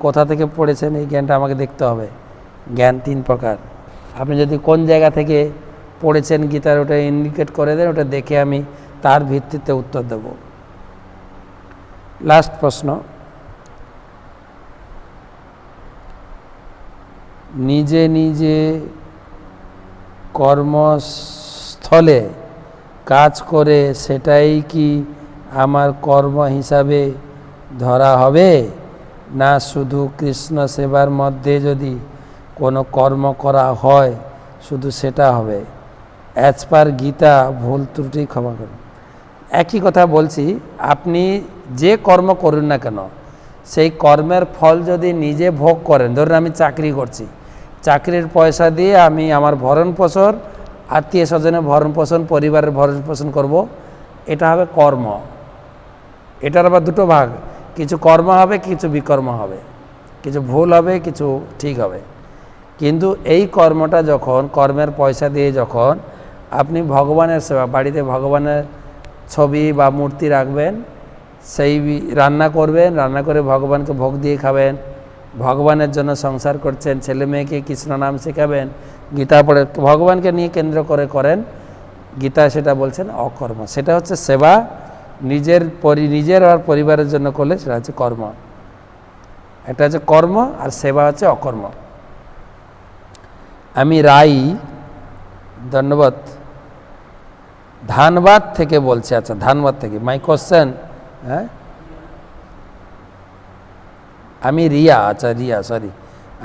কোথা থেকে পড়েছেন এই জ্ঞানটা আমাকে দেখতে হবে। জ্ঞান 3 প্রকার, আপনি যদি কোন জায়গা থেকে পড়েছেন গীতার ওটা ইন্ডিকেট করে দেন, ওটা দেখে আমি তার ভিত্তিতে উত্তর দেব। লাস্ট প্রশ্ন, নিজে নিজে কর্মস্থলে কাজ করে সেটাই কি আমার কর্ম হিসাবে ধরা হবে, না শুধু কৃষ্ণ সেবার মধ্যে যদি কোনো কর্ম করা হয় শুধু সেটা হবে। অ্যাজ পার গীতা ভুল ত্রুটি ক্ষমা করুন। একই কথা বলছি, আপনি যে কর্ম করুন না কেন, সেই কর্মের ফল যদি নিজে ভোগ করেন, ধরুন আমি চাকরি করছি, চাকরির পয়সা দিয়ে আমি আমার ভরণ পোষণ, আত্মীয় স্বজনের ভরণ পোষণ, পরিবারের ভরণ পোষণ করব, এটা হবে কর্ম। এটার আবার দুটো ভাগ, কিছু কর্ম হবে, কিছু বিকর্ম হবে, কিছু ভুল হবে, কিছু ঠিক হবে। কিন্তু এই কর্মটা যখন কর্মের পয়সা দিয়ে যখন আপনি ভগবানের সেবা, বাড়িতে ভগবানের ছবি বা মূর্তি রাখবেন, সেই রান্না করবেন, রান্না করে ভগবানকে ভোগ দিয়ে খাবেন, ভগবানের জন্য সংসার করছেন, ছেলে মেয়েকে কৃষ্ণ নাম শেখাবেন, গীতা পড়ে ভগবানকে নিয়ে কেন্দ্র করে করেন, গীতা সেটা বলছেন অকর্ম। সেটা হচ্ছে সেবা, নিজের আর পরিবারের জন্য করলে সেটা হচ্ছে কর্ম। এটা হচ্ছে কর্ম, আর সেবা হচ্ছে অকর্ম। আমি রাই, ধন্যবাদ, ধানবাদ থেকে বলছি। আচ্ছা, ধানবাদ থেকে মাই কোশ্চেন। হ্যাঁ, আমি রিয়া, আচ্ছা রিয়া, সরি,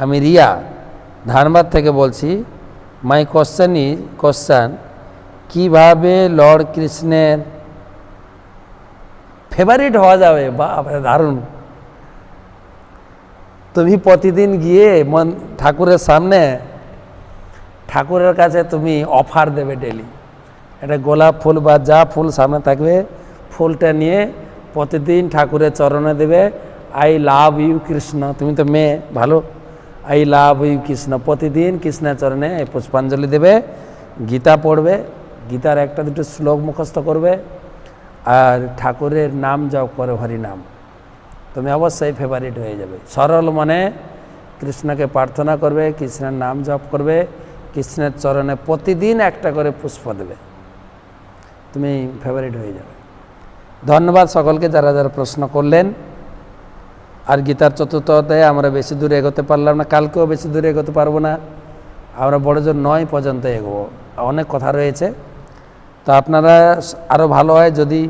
আমি রিয়া ধানবাদ থেকে বলছি। মাই কোশ্চেন, কিভাবে লর্ড কৃষ্ণের ফেভারিট হওয়া যাবে? বাহ, দারুণ। তুমি প্রতিদিন গিয়ে ঠাকুরের সামনে, ঠাকুরের কাছে তুমি অফার দেবে ডেলি, একটা গোলাপ ফুল বা যা ফুল সামনে থাকবে, ফুলটা নিয়ে প্রতিদিন ঠাকুরের চরণে দেবে, আই লাভ ইউ কৃষ্ণ। তুমি তো মেয়ে, ভালো, আই লাভ ইউ কৃষ্ণ, প্রতিদিন কৃষ্ণের চরণে এই পুষ্পাঞ্জলি দেবে, গীতা পড়বে, গীতার একটা দুটো শ্লোক মুখস্থ করবে, আর ঠাকুরের নাম জপ করে হরিনাম, তুমি অবশ্যই ফেভারিট হয়ে যাবে। সরল মনে কৃষ্ণকে প্রার্থনা করবে, কৃষ্ণের নাম জপ করবে, কৃষ্ণের চরণে প্রতিদিন একটা করে পুষ্প দেবে, তুমি ফেভারিট হয়ে যাবে। ধন্যবাদ সকলকে যারা যারা প্রশ্ন করলেন। আর গীতার চতুর্থ অধ্যায়ে আমরা বেশি দূরে এগোতে পারলাম না, কালকেও বেশি দূরে এগোতে পারবো না, আমরা বড়জোর 9 পর্যন্ত এগোবো, অনেক কথা রয়েছে। তো আপনারা আরও ভালো হয় যদি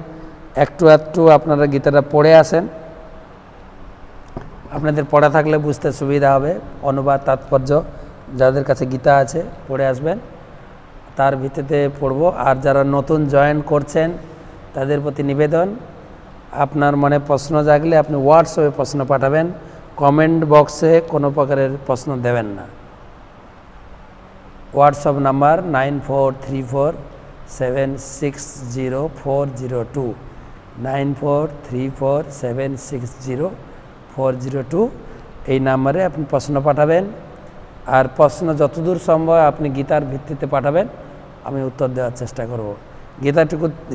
একটু আপনারা গীতাটা পড়ে আসেন, আপনাদের পড়া থাকলে বুঝতে সুবিধা হবে। অনুবাদ তাৎপর্য যাদের কাছে গীতা আছে পড়ে আসবেন, তার ভিত্তিতে পড়ব। আর যারা নতুন জয়েন করছেন তাদের প্রতি নিবেদন, আপনার মনে প্রশ্ন জাগলে আপনি হোয়াটসঅ্যাপে প্রশ্ন পাঠাবেন, কমেন্ট বক্সে কোনো প্রকারের প্রশ্ন দেবেন না। হোয়াটসঅ্যাপ নাম্বার 9434760402, 9434760402, এই নাম্বারে আপনি প্রশ্ন পাঠাবেন। আর প্রশ্ন যতদূর সম্ভব আপনি গীতার ভিত্তিতে পাঠাবেন, আমি উত্তর দেওয়ার চেষ্টা করব।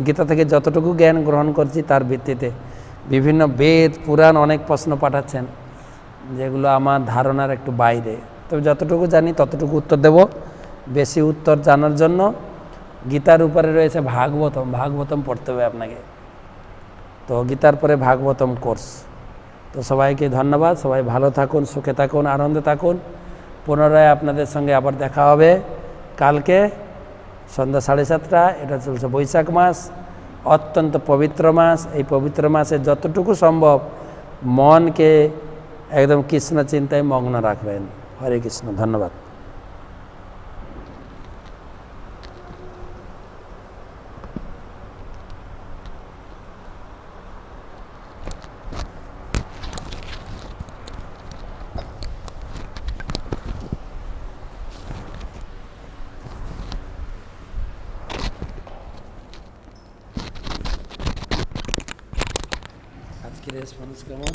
গীতা থেকে যতটুকু জ্ঞান গ্রহণ করছি তার ভিত্তিতে, বিভিন্ন বেদ পুরাণ অনেক প্রশ্ন পাঠাচ্ছেন যেগুলো আমার ধারণার একটু বাইরে, তবে যতটুকু জানি ততটুকু উত্তর দেব। বেশি উত্তর জানার জন্য গীতার উপরে রয়েছে ভাগবতম পড়তে হবে আপনাকে, তো গীতার পরে ভাগবতম কোর্স। তো সবাইকে ধন্যবাদ, সবাই ভালো থাকুন, সুখে থাকুন, আনন্দে থাকুন। পুনরায় আপনাদের সঙ্গে আবার দেখা হবে কালকে সন্ধ্যা 7:30। এটা চলছে বৈশাখ মাস, অত্যন্ত পবিত্র মাস। এই পবিত্র মাসে যতটুকু সম্ভব মনকে একদম কৃষ্ণ চিন্তায় মগ্ন রাখবেন। হরে কৃষ্ণ, ধন্যবাদ। আজকে রেসপন্স কেমন?